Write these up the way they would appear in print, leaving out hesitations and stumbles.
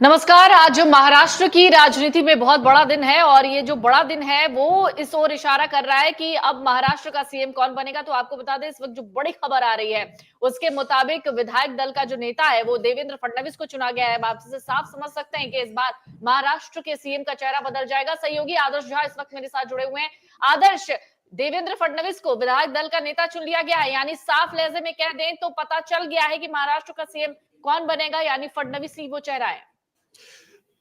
नमस्कार। आज महाराष्ट्र की राजनीति में बहुत बड़ा दिन है और ये जो बड़ा दिन है वो इस ओर इशारा कर रहा है कि अब महाराष्ट्र का सीएम कौन बनेगा। तो आपको बता दें, इस वक्त जो बड़ी खबर आ रही है उसके मुताबिक विधायक दल का जो नेता है वो देवेंद्र फडणवीस को चुना गया है। आप इसे साफ समझ सकते हैं कि इस बार महाराष्ट्र के सीएम का चेहरा बदल जाएगा। सहयोगी आदर्श झा इस वक्त मेरे साथ जुड़े हुए हैं। आदर्श, देवेंद्र फडणवीस को विधायक दल का नेता चुन लिया गया है, यानी साफ लहजे में कह दें तो पता चल गया है कि महाराष्ट्र का सीएम कौन बनेगा, यानी फडणवीस ही वो चेहरा है।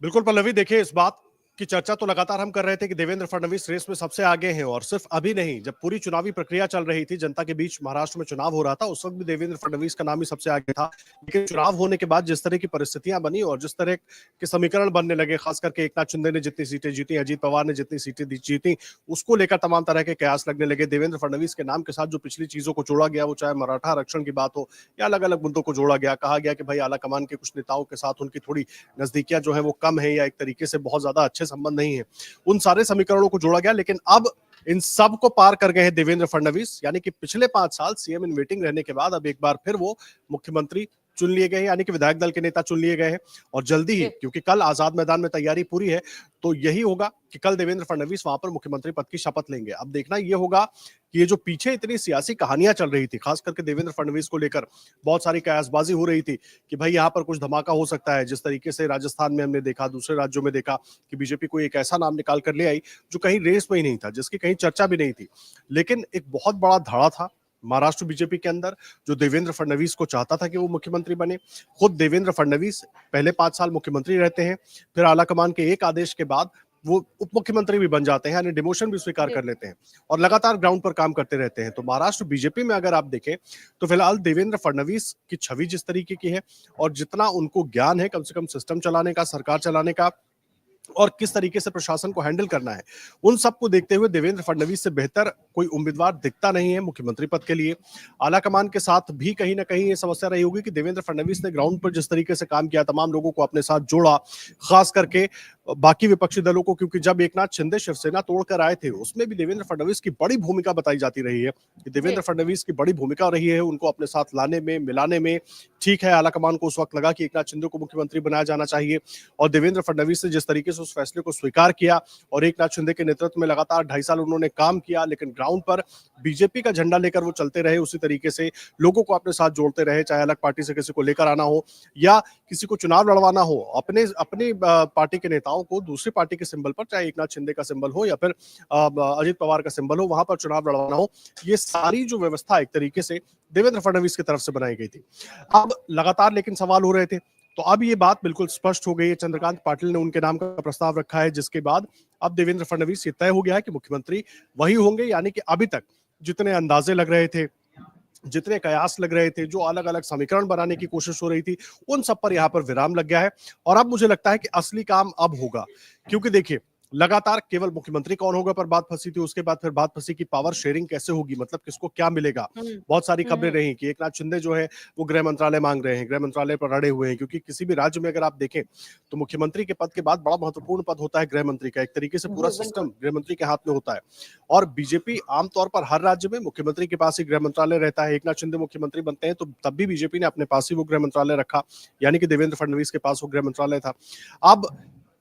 बिल्कुल पल्लवी, देखिए इस बात की चर्चा तो लगातार हम कर रहे थे कि देवेंद्र फडणवीस रेस में सबसे आगे हैं और सिर्फ अभी नहीं, जब पूरी चुनावी प्रक्रिया चल रही थी, जनता के बीच महाराष्ट्र में चुनाव हो रहा था, उस वक्त भी देवेंद्र फडणवीस का नाम ही सबसे आगे था। लेकिन चुनाव होने के बाद जिस तरह की परिस्थितियां बनी और जिस तरह के समीकरण बनने लगे, खास करके एकनाथ शिंदे ने जितनी सीटें जीती, अजीत पवार ने जितनी सीटें जीती, उसको लेकर तमाम तरह के कयास लगने लगे। देवेंद्र फडणवीस के नाम के साथ जो पिछली चीजों को जोड़ा गया, वो चाहे मराठा आरक्षण की बात हो या अलग अलग मुद्दों को जोड़ा गया, कहा गया कि भाई आला कमान के कुछ नेताओं के साथ उनकी थोड़ी नजदीकियां जो है वो कम है या एक तरीके से बहुत ज्यादा अच्छे संबंध नहीं है, उन सारे समीकरणों को जोड़ा गया। लेकिन अब इन सब को पार कर गए हैं देवेंद्र फडणवीस, यानी कि पिछले 5 साल सीएम इन वेटिंग रहने के बाद अब एक बार फिर वो मुख्यमंत्री चुन लिए गए हैं, यानी कि विधायक दल के नेता चुन लिए गए हैं। और जल्दी ही, क्योंकि कल आजाद मैदान में तैयारी पूरी है, तो यही होगा कि कल देवेंद्र फडणवीस वहां पर मुख्यमंत्री पद की शपथ लेंगे। अब देखना यह होगा कि ये जो पीछे इतनी सियासी कहानियां चल रही थी, खास करके देवेंद्र फडणवीस को लेकर बहुत सारी कयासबाजी हो रही थी कि भाई यहाँ पर कुछ धमाका हो सकता है। जिस तरीके से राजस्थान में हमने देखा, दूसरे राज्यों में देखा कि बीजेपी कोई एक ऐसा नाम निकाल कर ले आई जो कहीं रेस में ही नहीं था, जिसकी कहीं चर्चा भी नहीं थी। लेकिन एक बहुत बड़ा धड़ा था महाराष्ट्र बीजेपी के अंदर, जो देवेंद्र फडणवीस को चाहता था कि वो मुख्यमंत्री बने। खुद देवेंद्र फडणवीस पहले 5 साल मुख्यमंत्री रहते हैं, फिर आलाकमान के एक आदेश के बाद वो उप मुख्यमंत्री भी बन जाते हैं, यानी डिमोशन भी स्वीकार कर लेते हैं और लगातार ग्राउंड पर काम करते रहते हैं। तो महाराष्ट्र बीजेपी में अगर आप देखें तो फिलहाल देवेंद्र फडणवीस की छवि जिस तरीके की है और जितना उनको ज्ञान है कम से कम सिस्टम चलाने का, सरकार चलाने का और किस तरीके से प्रशासन को हैंडल करना है, उन सबको देखते हुए देवेंद्र फडणवीस से बेहतर कोई उम्मीदवार दिखता नहीं है मुख्यमंत्री पद के लिए। आलाकमान के साथ भी कहीं ना कहीं ये समस्या रही होगी कि देवेंद्र फडणवीस ने ग्राउंड पर जिस तरीके से काम किया, तमाम लोगों को अपने साथ जोड़ा, खास करके बाकी विपक्षी दलों को, क्योंकि जब एकनाथ शिंदे शिवसेना तोड़कर आए थे उसमें भी देवेंद्र फडणवीस की बड़ी भूमिका बताई जाती रही है कि देवेंद्र फडणवीस की बड़ी भूमिका रही है उनको अपने साथ लाने में, मिलाने में। ठीक है, आलाकमान को उस वक्त लगा कि एकनाथ शिंदे को मुख्यमंत्री बनाया जाना चाहिए और देवेंद्र फडणवीस ने जिस तरीके से उस फैसले को स्वीकार किया और एकनाथ शिंदे के नेतृत्व में लगातार 2.5 साल उन्होंने काम किया, लेकिन ग्राउंड पर बीजेपी का झंडा लेकर वो चलते रहे, उसी तरीके से लोगों को अपने साथ जोड़ते रहे, चाहे अलग पार्टी से किसी को लेकर आना हो या किसी को चुनाव लड़वाना हो, अपने अपनी पार्टी के नेताओं को दूसरी पार्टी के सिंबल पर, चाहे एकनाथ शिंदे का सिंबल हो या फिर अजीत पवार का सिंबल हो, वहां पर चुनाव लड़वाना हो, ये सारी जो व्यवस्था एक तरीके से देवेंद्र फडणवीस की तरफ से बनाई गई थी। अब लगातार लेकिन सवाल हो रहे थे, तो अब ये बात बिल्कुल स्पष्ट हो गई है। चंद्रकांत पाटिल ने उनके नाम का प्रस्ताव रखा है, जिसके बाद अब देवेंद्र फडणवीस ये तय हो गया है कि मुख्यमंत्री वही होंगे। यानी कि अभी तक जितने अंदाजे लग रहे थे, जितने कयास लग रहे थे, जो अलग अलग समीकरण बनाने की कोशिश हो रही थी, उन सब पर यहाँ पर विराम लग गया है और अब मुझे लगता है कि असली काम अब होगा। क्योंकि देखिए, लगातार केवल मुख्यमंत्री कौन होगा पर बात फंसी थी, उसके बाद फिर बात फंसी कि पावर शेयरिंग कैसे होगी, मतलब किसको क्या मिलेगा। बहुत सारी खबरें रही कि एकनाथ शिंदे जो है वो गृह मंत्रालय मांग रहे हैं, गृह मंत्रालय पर अड़े हुए हैं, क्योंकि किसी भी राज्य में अगर आप देखें तो मुख्यमंत्री के पद के बाद बड़ा महत्वपूर्ण पद होता है गृह मंत्री का। एक तरीके से पूरा सिस्टम गृह मंत्री के हाथ में होता है और बीजेपी आमतौर पर हर राज्य में मुख्यमंत्री के पास ही गृह मंत्रालय रहता है। एकनाथ शिंदे मुख्यमंत्री बनते हैं तो तब भी बीजेपी ने अपने पास ही वो गृह मंत्रालय रखा, यानी कि देवेंद्र फडणवीस के पास वो गृह मंत्रालय था। अब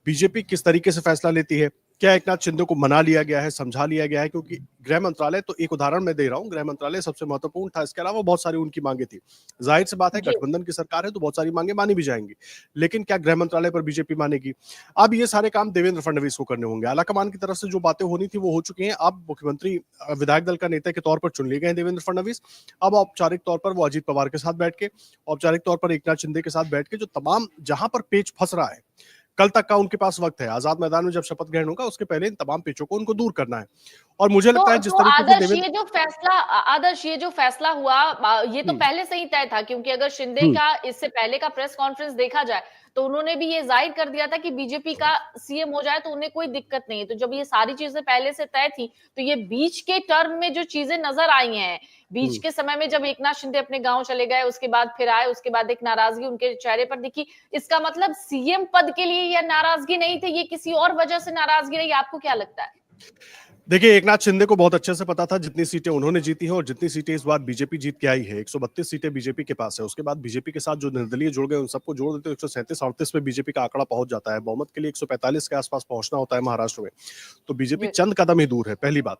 बीजेपी किस तरीके से फैसला लेती है, क्या एकनाथ शिंदे को मना लिया गया है, समझा लिया गया है, क्योंकि गृह मंत्रालय तो एक उदाहरण मैं दे रहा हूं, गृह मंत्रालय सबसे महत्वपूर्ण था, इसके अलावा बहुत सारी उनकी मांगे थी। जाहिर सी बात है, गठबंधन की सरकार है तो बहुत सारी मांगे मानी भी जाएंगी, लेकिन क्या गृह मंत्रालय पर बीजेपी मानेगी? अब ये सारे काम देवेंद्र फडणवीस को करने होंगे। आलाकमान की तरफ से जो बातें होनी थी वो हो चुकी हैं। अब मुख्यमंत्री विधायक दल का नेता के तौर पर चुन लिए गए हैं देवेंद्र फडणवीस। अब औपचारिक तौर पर वो अजीत पवार के साथ बैठ के, औपचारिक तौर पर एकनाथ शिंदे के साथ बैठ के, जो तमाम जहां पर पेच फंस रहा है, कल तक का उनके पास वक्त है। आजाद मैदान में जब शपथ ग्रहण होगा उसके पहले इन तमाम पेचों को उनको दूर करना है और मुझे लगता है जिस तो तरीके से आदर्श, देवेंद्र ये जो फैसला हुआ, ये तो पहले से ही तय था, क्योंकि अगर शिंदे का इससे पहले का प्रेस कॉन्फ्रेंस देखा जाए तो उन्होंने भी ये जाहिर कर दिया था कि बीजेपी का सीएम हो जाए तो उन्हें कोई दिक्कत नहीं है। तो जब ये सारी चीजें पहले से तय थी तो ये बीच के टर्म में जो चीजें नजर आई हैं, बीच के समय में जब एकनाथ शिंदे अपने गांव चले गए, उसके बाद फिर आए, उसके बाद एक नाराजगी उनके चेहरे पर दिखी, इसका मतलब सीएम पद के लिए यह नाराजगी नहीं थी, ये किसी और वजह से नाराजगी रही। आपको क्या लगता है? देखिए, एकनाथ शिंदे को बहुत अच्छे से पता था जितनी सीटें उन्होंने जीती हैं और जितनी सीटें इस बार बीजेपी जीत के आई है, 132 सीटें बीजेपी के पास है। उसके बाद बीजेपी के साथ जो निर्दलीय जुड़ गए, उन सबको जोड़ देते 137-38 पे बीजेपी का आंकड़ा पहुंच जाता है। बहुमत के लिए 145 के आसपास पहुंचना होता है महाराष्ट्र में। तो बीजेपी जी। चंद कदम ही दूर है, पहली बात।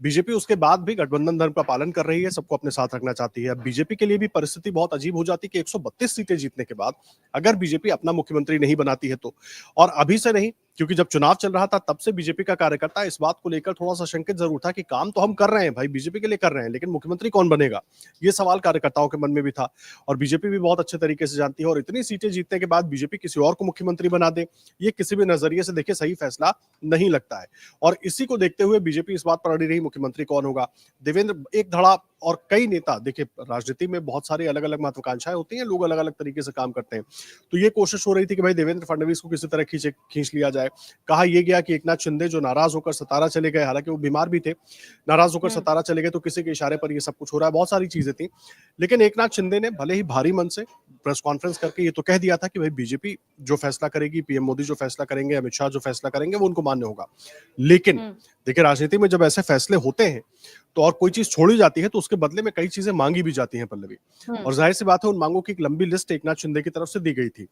बीजेपी उसके बाद भी गठबंधन धर्म का पालन कर रही है, सबको अपने साथ रखना चाहती है। अब बीजेपी के लिए भी परिस्थिति बहुत अजीब हो जाती है कि 132 सीटें जीतने के बाद अगर बीजेपी अपना मुख्यमंत्री नहीं बनाती है तो, और अभी से नहीं, क्योंकि जब चुनाव चल रहा था तब से बीजेपी का कार्यकर्ता इस बात को लेकर थोड़ा सा शंकित जरूर था कि काम तो हम कर रहे हैं भाई, बीजेपी के लिए कर रहे हैं, लेकिन मुख्यमंत्री कौन बनेगा, ये सवाल कार्यकर्ताओं के मन में भी था। और बीजेपी भी बहुत अच्छे तरीके से जानती है, और इतनी सीटें जीतने के बाद बीजेपी किसी और को मुख्यमंत्री बना दे, ये किसी भी नजरिए से देखिए सही फैसला नहीं लगता है। और इसी को देखते हुए बीजेपी इस बात पर अड़ी रही मुख्यमंत्री कौन होगा। देवेंद्र एक धड़ा और कई नेता, देखिए राजनीति में बहुत सारी अलग अलग महत्वाकांक्षाएं होती हैं, लोग अलग अलग तरीके से काम करते हैं। तो ये कोशिश हो रही थी कि भाई देवेंद्र फडणवीस को किसी तरह खींच लिया जाए। कहा यह गया कि एकनाथ शिंदे जो नाराज होकर सतारा चले गए, हालांकि वो बीमार भी थे, नाराज होकर हम्म। सतारा चले गए, तो किसी के इशारे पर ये सब कुछ हो रहा है, बहुत सारी चीजें थी। लेकिन एकनाथ शिंदे ने भले ही भारी मन से प्रेस कॉन्फ्रेंस करके ये तो कह दिया था कि भाई बीजेपी जो फैसला करेगी, पीएम मोदी जो फैसला करेंगे, अमित शाह जो फैसला करेंगे, वो उनको मान्य होगा। लेकिन हम्म। देखिए राजनीति में जब ऐसे फैसले होते हैं तो और कोई चीज छोड़ी जाती है तो उसके बदले में कई चीजें मांगी भी जाती हैं पल्लवी। हम्म। और जाहिर सी बात है उन मांगों की एक लंबी लिस्ट एकनाथ शिंदे की तरफ से दी गई थी।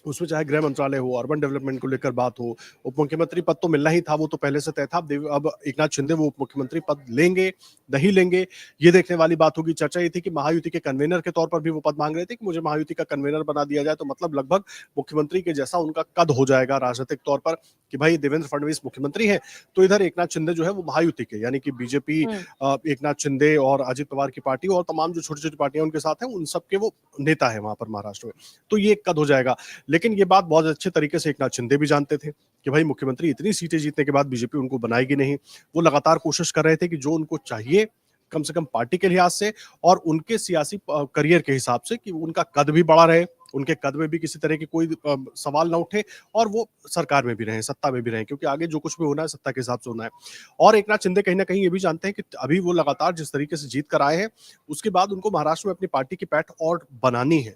उसमें चाहे गृह मंत्रालय हो, अर्बन डेवलपमेंट को लेकर बात हो, उप मुख्यमंत्री पद तो मिलना ही था, वो तो पहले से तय था। अब एकनाथ शिंदे वो उप मुख्यमंत्री पद लेंगे, नहीं लेंगे, ये देखने वाली बात होगी। चर्चा ये थी कि महायुति के कन्वेनर के तौर पर भी वो पद मांग रहे थे कि मुझे महायुति का कन्वेनर बना दिया जाए, तो मतलब लगभग मुख्यमंत्री के जैसा उनका कद हो जाएगा राजनीतिक तौर पर कि भाई देवेंद्र फडणवीस मुख्यमंत्री हैं, तो इधर एकनाथ शिंदे जो है वो महायुति के, यानी कि बीजेपी, हम्म। एकनाथ शिंदे और अजित पवार की पार्टी और तमाम जो छोटी छोटी पार्टियां उनके साथ हैं, उन सबके वो नेता है वहां पर महाराष्ट्र में। तो ये एक कद हो जाएगा। लेकिन ये बात बहुत अच्छे तरीके से एकनाथ शिंदे भी जानते थे कि भाई मुख्यमंत्री इतनी सीटें जीतने के बाद बीजेपी उनको बनाएगी नहीं। वो लगातार कोशिश कर रहे थे कि जो उनको चाहिए कम से कम पार्टी के लिहाज से और उनके सियासी करियर के हिसाब से, कि उनका कद भी बड़ा रहे, उनके कद में भी किसी तरह की कोई सवाल ना उठे, और वो सरकार में भी रहे, सत्ता में भी रहे, क्योंकि आगे जो कुछ भी होना है सत्ता के हिसाब से होना है। और एकनाथ शिंदे कहीं ना कहीं ये भी जानते हैं कि अभी वो लगातार जिस तरीके से जीत कर आए हैं, उसके बाद उनको महाराष्ट्र में अपनी पार्टी की पैठ और बनानी है।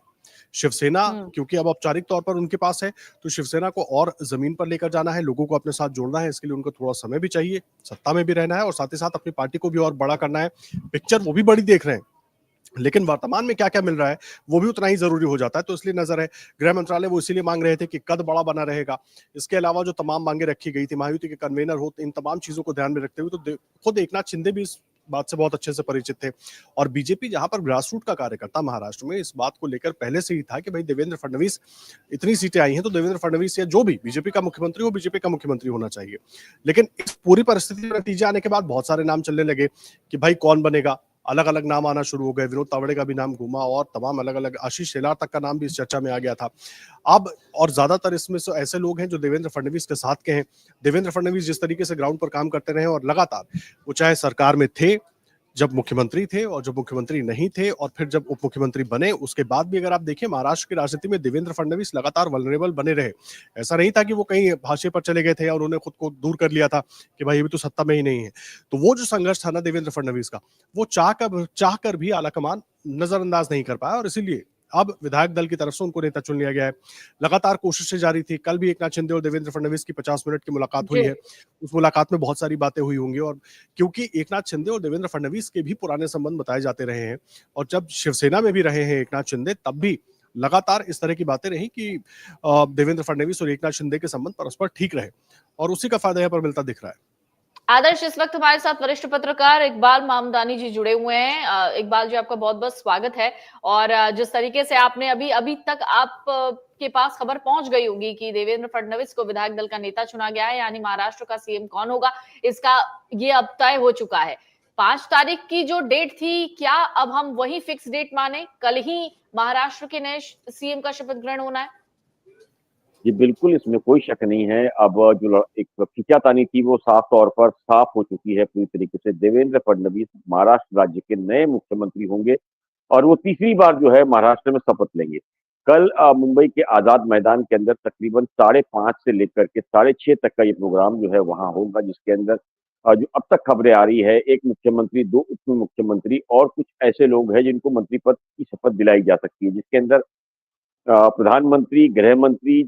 शिवसेना हम्म। क्योंकि अब औपचारिक तौर पर उनके पास है, तो शिवसेना को और जमीन पर लेकर जाना है, लोगों को अपने साथ जोड़ना है, इसके लिए उनको थोड़ा समय भी चाहिए, सत्ता में भी रहना है और साथ ही साथ अपनी पार्टी को भी और बड़ा करना है। पिक्चर वो भी बड़ी देख रहे हैं, लेकिन वर्तमान में क्या क्या मिल रहा है वो भी उतना ही जरूरी हो जाता है। तो इसलिए नजर है गृह मंत्रालय वो इसीलिए मांग रहे थे कि कद बड़ा बना रहेगा। इसके अलावा जो तमाम मांगे रखी गई थी, महायुति के कन्वेनर हो, इन तमाम चीजों को ध्यान में रखते हुए तो खुद एकनाथ शिंदे भी इस बात से बहुत अच्छे से परिचित थे। और बीजेपी जहां पर ग्रास रूट का कार्यकर्ता महाराष्ट्र में इस बात को लेकर पहले से ही था कि भाई देवेंद्र फडणवीस, इतनी सीटें आई हैं तो देवेंद्र फडणवीस या जो भी बीजेपी का मुख्यमंत्री हो, बीजेपी का मुख्यमंत्री होना चाहिए। लेकिन इस पूरी परिस्थिति में नतीजे आने के बाद बहुत सारे नाम चलने लगे कि भाई कौन बनेगा, अलग अलग नाम आना शुरू हो गए। विनोद तावड़े का भी नाम घूमा और तमाम अलग अलग, आशीष शेलार तक का नाम भी इस चर्चा में आ गया था। अब और ज्यादातर इसमें से ऐसे लोग हैं जो देवेंद्र फडणवीस के साथ के हैं। देवेंद्र फडणवीस जिस तरीके से ग्राउंड पर काम करते रहे और लगातार, वो चाहे सरकार में थे, जब मुख्यमंत्री थे और जब मुख्यमंत्री नहीं थे, और फिर जब उप मुख्यमंत्री बने, उसके बाद भी अगर आप देखें महाराष्ट्र की राजनीति में देवेंद्र फडणवीस लगातार वल्नरेबल बने रहे। ऐसा नहीं था कि वो कहीं हाशिए पर चले गए थे और उन्होंने खुद को दूर कर लिया था कि भाई अभी तो सत्ता में ही नहीं है। तो वो जो संघर्ष था ना देवेंद्र फडणवीस का, वो चाह कर भी आलाकमान नजरअंदाज नहीं कर पाया, और इसीलिए अब विधायक दल की तरफ से उनको नेता चुन लिया गया है। लगातार कोशिशें जारी थी। कल भी एकनाथ शिंदे और देवेंद्र फडणवीस की 50 मिनट की मुलाकात हुई जी। है। उस मुलाकात में बहुत सारी बातें हुई होंगी, और क्योंकि एकनाथ शिंदे और देवेंद्र फडणवीस के भी पुराने संबंध बताए जाते रहे हैं, और जब शिवसेना में भी रहे हैं एकनाथ शिंदे, तब भी लगातार इस तरह की बातें रही कि देवेंद्र फडणवीस और एकनाथ शिंदे के संबंध परस्पर ठीक रहे, और उसी का फायदा यहाँ पर मिलता दिख रहा है। आदर्श, इस वक्त हमारे साथ वरिष्ठ पत्रकार इकबाल मामदानी जी जुड़े हुए हैं। इकबाल जी, आपका बहुत बहुत स्वागत है। और जिस तरीके से आपने अभी अभी तक आप के पास खबर पहुंच गई होगी कि देवेंद्र फडणवीस को विधायक दल का नेता चुना गया है, यानी महाराष्ट्र का सीएम कौन होगा, इसका ये अब तय हो चुका है। 5 तारीख की जो डेट थी, क्या अब हम वही फिक्स डेट माने, कल ही महाराष्ट्र के नए सीएम का शपथ ग्रहण होना है? जी बिल्कुल, इसमें कोई शक नहीं है। अब जो एक खींचातानी थी वो साफ तौर पर साफ हो चुकी है पूरी तरीके से। देवेंद्र फडणवीस महाराष्ट्र राज्य के नए मुख्यमंत्री होंगे और वो तीसरी बार जो है महाराष्ट्र में शपथ लेंगे। कल मुंबई के आजाद मैदान के अंदर तकरीबन 5:30 से लेकर के 6:30 तक का ये प्रोग्राम जो है वहां होगा, जिसके अंदर जो अब तक खबरें आ रही है, एक मुख्यमंत्री, 2 उप मुख्यमंत्री और कुछ ऐसे लोग हैं जिनको मंत्री पद की शपथ दिलाई जा सकती है, जिसके अंदर प्रधानमंत्री, गृह मंत्री,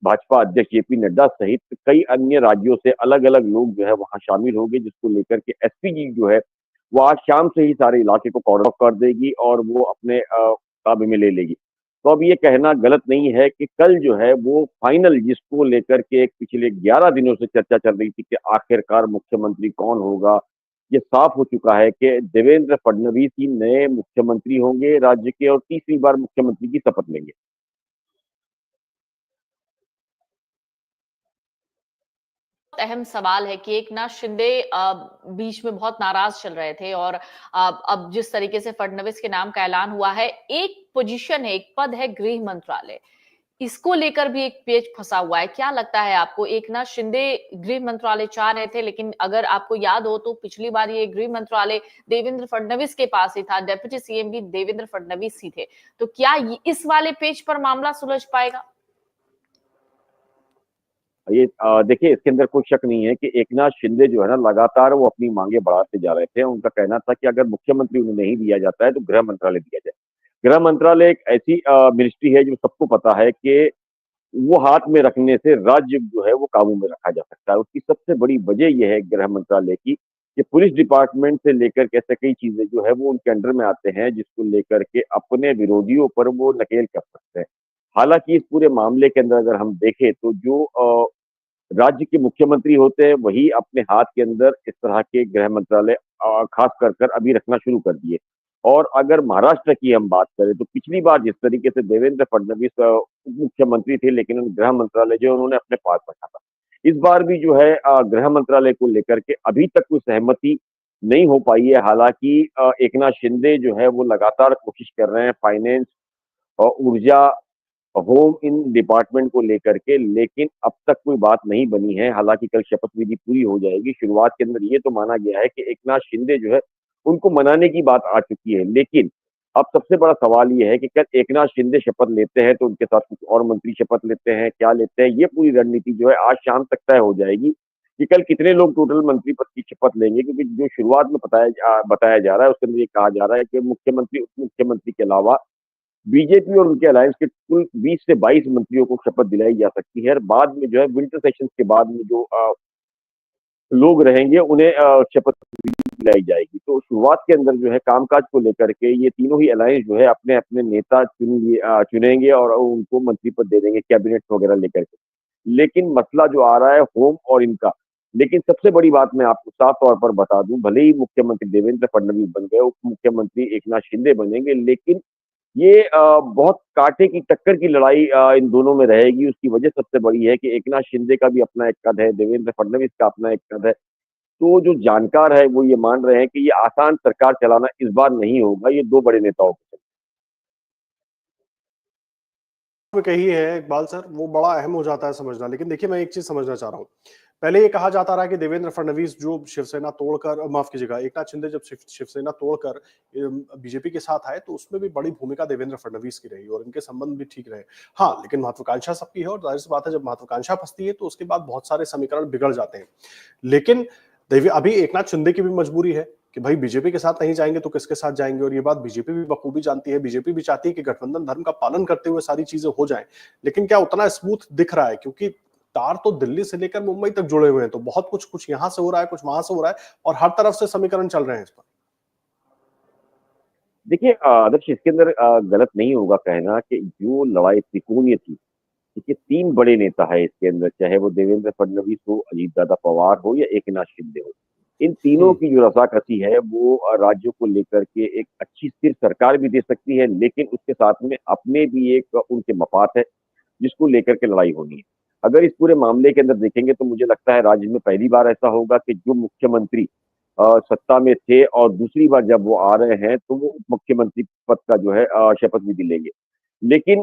भाजपा अध्यक्ष जेपी नड्डा सहित कई अन्य राज्यों से अलग अलग लोग जो है वहां शामिल होंगे, जिसको लेकर के एसपीजी जो है वो आज शाम से ही सारे इलाके को कवर ऑफ कर देगी और वो अपने काबू में ले लेगी। तो अब ये कहना गलत नहीं है कि कल जो है वो फाइनल, जिसको लेकर के एक पिछले 11 दिनों से चर्चा चल रही थी कि आखिरकार मुख्यमंत्री कौन होगा, ये साफ हो चुका है कि देवेंद्र फडणवीस ही नए मुख्यमंत्री होंगे राज्य के और तीसरी बार मुख्यमंत्री की शपथ लेंगे। अहम सवाल है कि एकनाथ शिंदे बीच में बहुत नाराज चल रहे थे और अब जिस तरीके से फडणवीस के नाम का ऐलान हुआ है, एक पोजीशन है, एक पद है गृह मंत्रालय, इसको लेकर भी एक पेच फंसा हुआ है। क्या लगता है आपको? एकनाथ शिंदे गृह मंत्रालय चाह रहे थे, लेकिन अगर आपको याद हो तो पिछली बार ये गृह मंत्रालय देवेंद्र फडणवीस के पास ही था, डेप्यूटी सीएम भी देवेंद्र फडणवीस ही थे। तो क्या इस वाले पेज पर मामला सुलझ पाएगा? ये देखिए, इसके अंदर कोई शक नहीं है कि एकनाथ शिंदे जो है ना लगातार वो अपनी मांगे बढ़ाते जा रहे थे। उनका कहना था कि अगर मुख्यमंत्री उन्हें नहीं दिया जाता है तो गृह मंत्रालय दिया जाए। गृह मंत्रालय एक ऐसी मिनिस्ट्री है जो सबको पता है कि वो हाथ में रखने से राज्य जो है वो काबू में रखा जा सकता है। उसकी सबसे बड़ी वजह ये है गृह मंत्रालय की कि पुलिस डिपार्टमेंट से लेकर के ऐसे कई चीजें जो है वो उनके अंडर में आते हैं, जिसको लेकर के अपने विरोधियों पर वो नकेल कर सकते हैं। हालांकि इस पूरे मामले के अंदर अगर हम देखें तो जो राज्य के मुख्यमंत्री होते हैं वही अपने हाथ के अंदर इस तरह के गृह मंत्रालय खास कर अभी रखना शुरू कर दिए। और अगर महाराष्ट्र की हम बात करें तो पिछली बार जिस तरीके से देवेंद्र फडणवीस उप मुख्यमंत्री थे, लेकिन गृह मंत्रालय जो उन्होंने अपने पास रखा था। इस बार भी जो है गृह मंत्रालय को लेकर के अभी तक कोई सहमति नहीं हो पाई है। हालांकि एकनाथ शिंदे जो है वो लगातार कोशिश कर रहे हैं फाइनेंस और ऊर्जा, होम इन डिपार्टमेंट को लेकर के, लेकिन अब तक कोई बात नहीं बनी है। हालांकि कल शपथ विधि पूरी हो जाएगी। शुरुआत के अंदर ये तो माना गया है कि एकनाथ शिंदे जो है उनको मनाने की बात आ चुकी है, लेकिन अब सबसे बड़ा सवाल ये है कि क्या एकनाथ शिंदे शपथ लेते हैं तो उनके साथ कुछ और मंत्री शपथ लेते हैं, क्या लेते हैं, ये पूरी रणनीति जो है आज शाम तक तय हो जाएगी कि कल कितने लोग टोटल मंत्री पद की शपथ लेंगे। क्योंकि जो शुरुआत में बताया जा रहा है उसके अंदर ये कहा जा रहा है कि मुख्यमंत्री, उप मुख्यमंत्री के अलावा बीजेपी और उनके अलायंस के कुल 20 से 22 मंत्रियों को शपथ दिलाई जा सकती है और बाद में जो है विंटर सेशन के बाद में जो लोग रहेंगे उन्हें शपथ दिलाई जाएगी। तो शुरुआत के अंदर जो है कामकाज को लेकर के ये तीनों ही अलायंस जो है अपने अपने नेता चुनेंगे और उनको मंत्री पद दे देंगे, कैबिनेट वगैरह लेकर के। लेकिन मसला जो आ रहा है होम और इनका, लेकिन सबसे बड़ी बात मैं आपको साफ तौर पर बता दूं, भले ही मुख्यमंत्री देवेंद्र फडणवीस बन गए, उप मुख्यमंत्री एकनाथ शिंदे बनेंगे, लेकिन ये बहुत कांटे की टक्कर की लड़ाई इन दोनों में रहेगी। उसकी वजह सबसे बड़ी है कि एकनाथ शिंदे का भी अपना एक कद है, देवेंद्र फडणवीस का अपना एक कद है। तो जो जानकार है वो ये मान रहे हैं कि ये आसान सरकार चलाना इस बार नहीं होगा, ये दो बड़े नेताओं को। में कही है इकबाल सर, वो बड़ा अहम हो जाता है समझना। लेकिन देखिए, मैं एक चीज समझना चाह रहा हूँ। पहले ये कहा जाता रहा कि देवेंद्र फडणवीस जो शिवसेना तोड़कर, माफ कीजिएगा, एकनाथ शिंदे जब शिवसेना तोड़कर बीजेपी के साथ आए तो उसमें भी बड़ी भूमिका देवेंद्र फडणवीस की रही और इनके संबंध भी ठीक रहे। हाँ, लेकिन महत्वाकांक्षा सबकी है और जाहिर सी बात है, जब महत्वाकांक्षा फंसती है तो उसके बाद बहुत सारे समीकरण बिगड़ जाते हैं। लेकिन अभी एकनाथ शिंदे की भी मजबूरी है कि भाई बीजेपी के साथ नहीं जाएंगे तो किसके साथ जाएंगे, और ये बात बीजेपी भी बखूबी जानती है। बीजेपी भी चाहती है कि गठबंधन धर्म का पालन करते हुए सारी चीजें हो जाएं, लेकिन क्या उतना स्मूथ दिख रहा है? क्योंकि तार तो दिल्ली से लेकर मुंबई तक जुड़े हुए हैं, तो बहुत कुछ यहां से हो रहा है, कुछ वहां से हो रहा है और हर तरफ से समीकरण चल रहे हैं इस पर। देखिए आदर्श, इसके अंदर गलत नहीं होगा कहना कि जो लड़ाई त्रिकोणीय थी, देखिए 3 बड़े नेता है इसके अंदर, चाहे वो देवेंद्र फडणवीस हो, अजीत दादा पवार हो या एकनाथ शिंदे हो। इन तीनों की जो रसाकसी है वो राज्यों को लेकर के एक अच्छी स्थिर सरकार भी दे सकती है, लेकिन उसके साथ में अपने भी एक उनके मफाद है जिसको लेकर के लड़ाई होनी है। अगर इस पूरे मामले के अंदर देखेंगे तो मुझे लगता है राज्य में पहली बार ऐसा होगा कि जो मुख्यमंत्री सत्ता में थे और दूसरी बार जब वो आ रहे हैं तो वो उप मुख्यमंत्री पद का जो है शपथ विधि लेंगे। लेकिन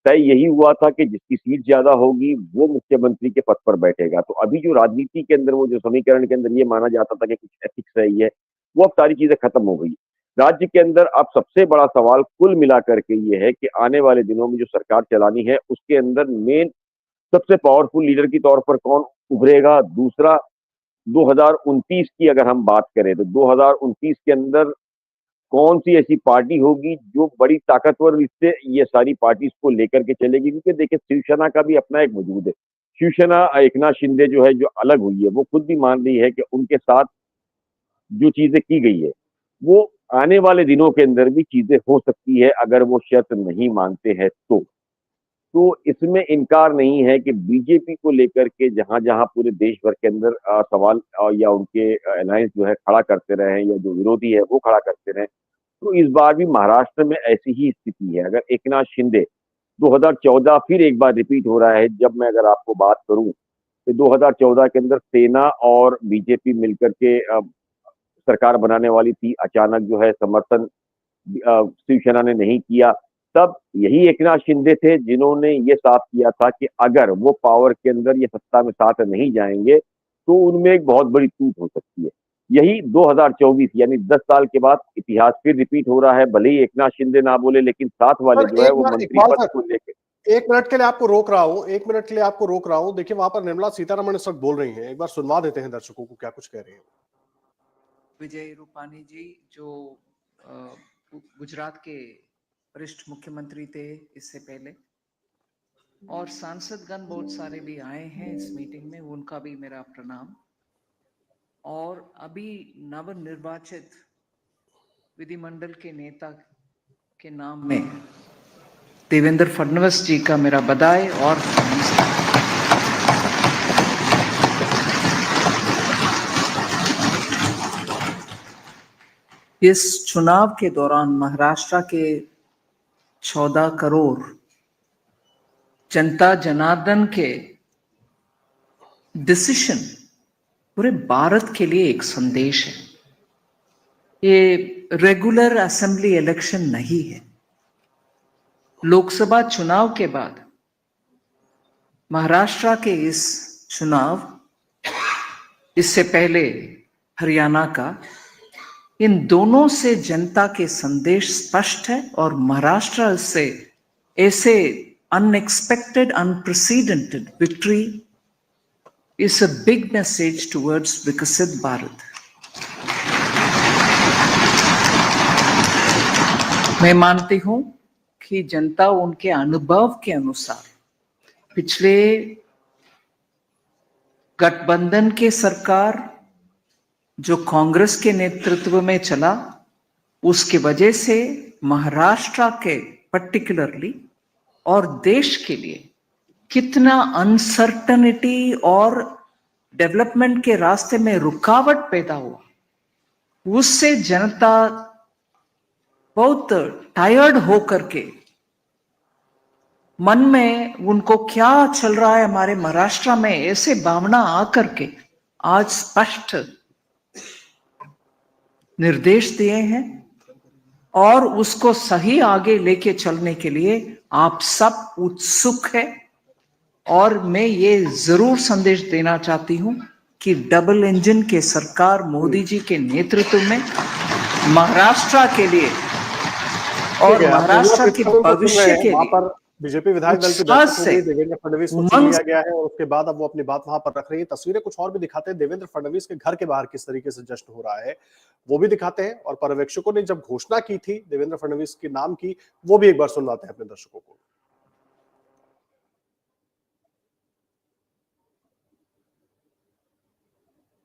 तय यही हुआ था कि जिसकी सीट ज्यादा होगी वो मुख्यमंत्री के पद पर बैठेगा। तो अभी जो राजनीति के अंदर वो जो समीकरण के अंदर ये माना जाता था कि कुछ एथिक्स है, ये वो अब सारी चीजें खत्म हो गई। राज्य के अंदर अब सबसे बड़ा सवाल कुल मिलाकर के ये है कि आने वाले दिनों में जो सरकार चलानी है उसके अंदर मेन सबसे पावरफुल लीडर के तौर पर कौन उभरेगा। दूसरा, 2029 की अगर हम बात करें तो 2029 के अंदर कौन सी ऐसी पार्टी होगी जो बड़ी ताकतवर इससे ये सारी पार्टी इसको लेकर के चलेगी, क्योंकि देखिए शिवसेना का भी अपना एक वजूद है। शिवसेना एकनाथ शिंदे जो है जो अलग हुई है, वो खुद भी मान रही है कि उनके साथ जो चीजें की गई है वो आने वाले दिनों के अंदर भी चीजें हो सकती है अगर वो शर्त नहीं मानते हैं तो इसमें इनकार नहीं है कि बीजेपी को लेकर के जहां जहां पूरे देश भर के अंदर सवाल या उनके अलायंस जो है खड़ा करते रहे हैं या जो विरोधी है वो खड़ा करते रहे, तो इस बार भी महाराष्ट्र में ऐसी ही स्थिति है। अगर एकनाथ शिंदे 2014 फिर एक बार रिपीट हो रहा है, जब मैं अगर आपको बात करूं तो 2014 के अंदर सेना और बीजेपी मिलकर के सरकार बनाने वाली थी, अचानक जो है समर्थन शिवसेना ने नहीं किया। तब यही एकनाथ शिंदे थे जिन्होंने ये साफ किया था कि अगर वो पावर के अंदर ये सत्ता में साथ नहीं जाएंगे तो उनमें एक बहुत बड़ी टूट हो सकती है। यही 2024 यानी 10 साल के बाद इतिहास फिर रिपीट हो रहा है। भले ही एकनाथ शिंदे ना बोले, लेकिन साथ वाले जो है वो मंत्री पद को लेकर। एक मिनट के लिए आपको रोक रहा हूं, एक मिनट के लिए आपको रोक रहा हूं। देखिए वहां पर निर्मला सीतारमण इस वक्त बोल रही हैं, एक बार सुनवा देते हैं दर्शकों को क्या कुछ कह रही हैं। विजय रूपानी जी जो गुजरात के वरिष्ठ मुख्यमंत्री थे इससे पहले, और सांसदगण बहुत सारे भी आए हैं इस मीटिंग में, उनका भी मेरा प्रणाम। और अभी नवनिर्वाचित विधिमंडल के नेता के नाम में देवेंद्र फडणवीस जी का मेरा बधाई और नमस्कार। इस चुनाव के दौरान महाराष्ट्र के 14 करोड़ जनता जनार्दन के डिसीजन पूरे भारत के लिए एक संदेश है। ये रेगुलर असेंबली इलेक्शन नहीं है। लोकसभा चुनाव के बाद महाराष्ट्र के इस चुनाव, इससे पहले हरियाणा का, इन दोनों से जनता के संदेश स्पष्ट है और महाराष्ट्र से ऐसे unexpected unprecedented victory is a big message towards विकसित भारत। मैं मानती हूं कि जनता उनके अनुभव के अनुसार पिछले गठबंधन के सरकार जो कांग्रेस के नेतृत्व में चला, उसके वजह से महाराष्ट्र के पर्टिकुलरली और देश के लिए कितना अनसर्टनिटी और डेवलपमेंट के रास्ते में रुकावट पैदा हुआ, उससे जनता बहुत टायर्ड होकर के मन में उनको क्या चल रहा है हमारे महाराष्ट्र में, ऐसे भावना आकर के आज स्पष्ट निर्देश दिए हैं और उसको सही आगे लेके चलने के लिए आप सब उत्सुक हैं। और मैं ये जरूर संदेश देना चाहती हूं कि डबल इंजन के सरकार मोदी जी के नेतृत्व में महाराष्ट्र के लिए और महाराष्ट्र के भविष्य के लिए बीजेपी विधायक दल की बैठक में देवेंद्र फडणवीस को चुन लिया गया है और उसके बाद अब वो अपनी बात वहां पर रख रही है। तस्वीरें कुछ और भी दिखाते हैं, देवेंद्र फडणवीस के घर के बाहर किस तरीके से जश्न हो रहा है वो भी दिखाते हैं, और पर्यवेक्षकों ने जब घोषणा की थी देवेंद्र फडणवीस के नाम की वो भी एक बार सुनवाते हैं अपने दर्शकों को।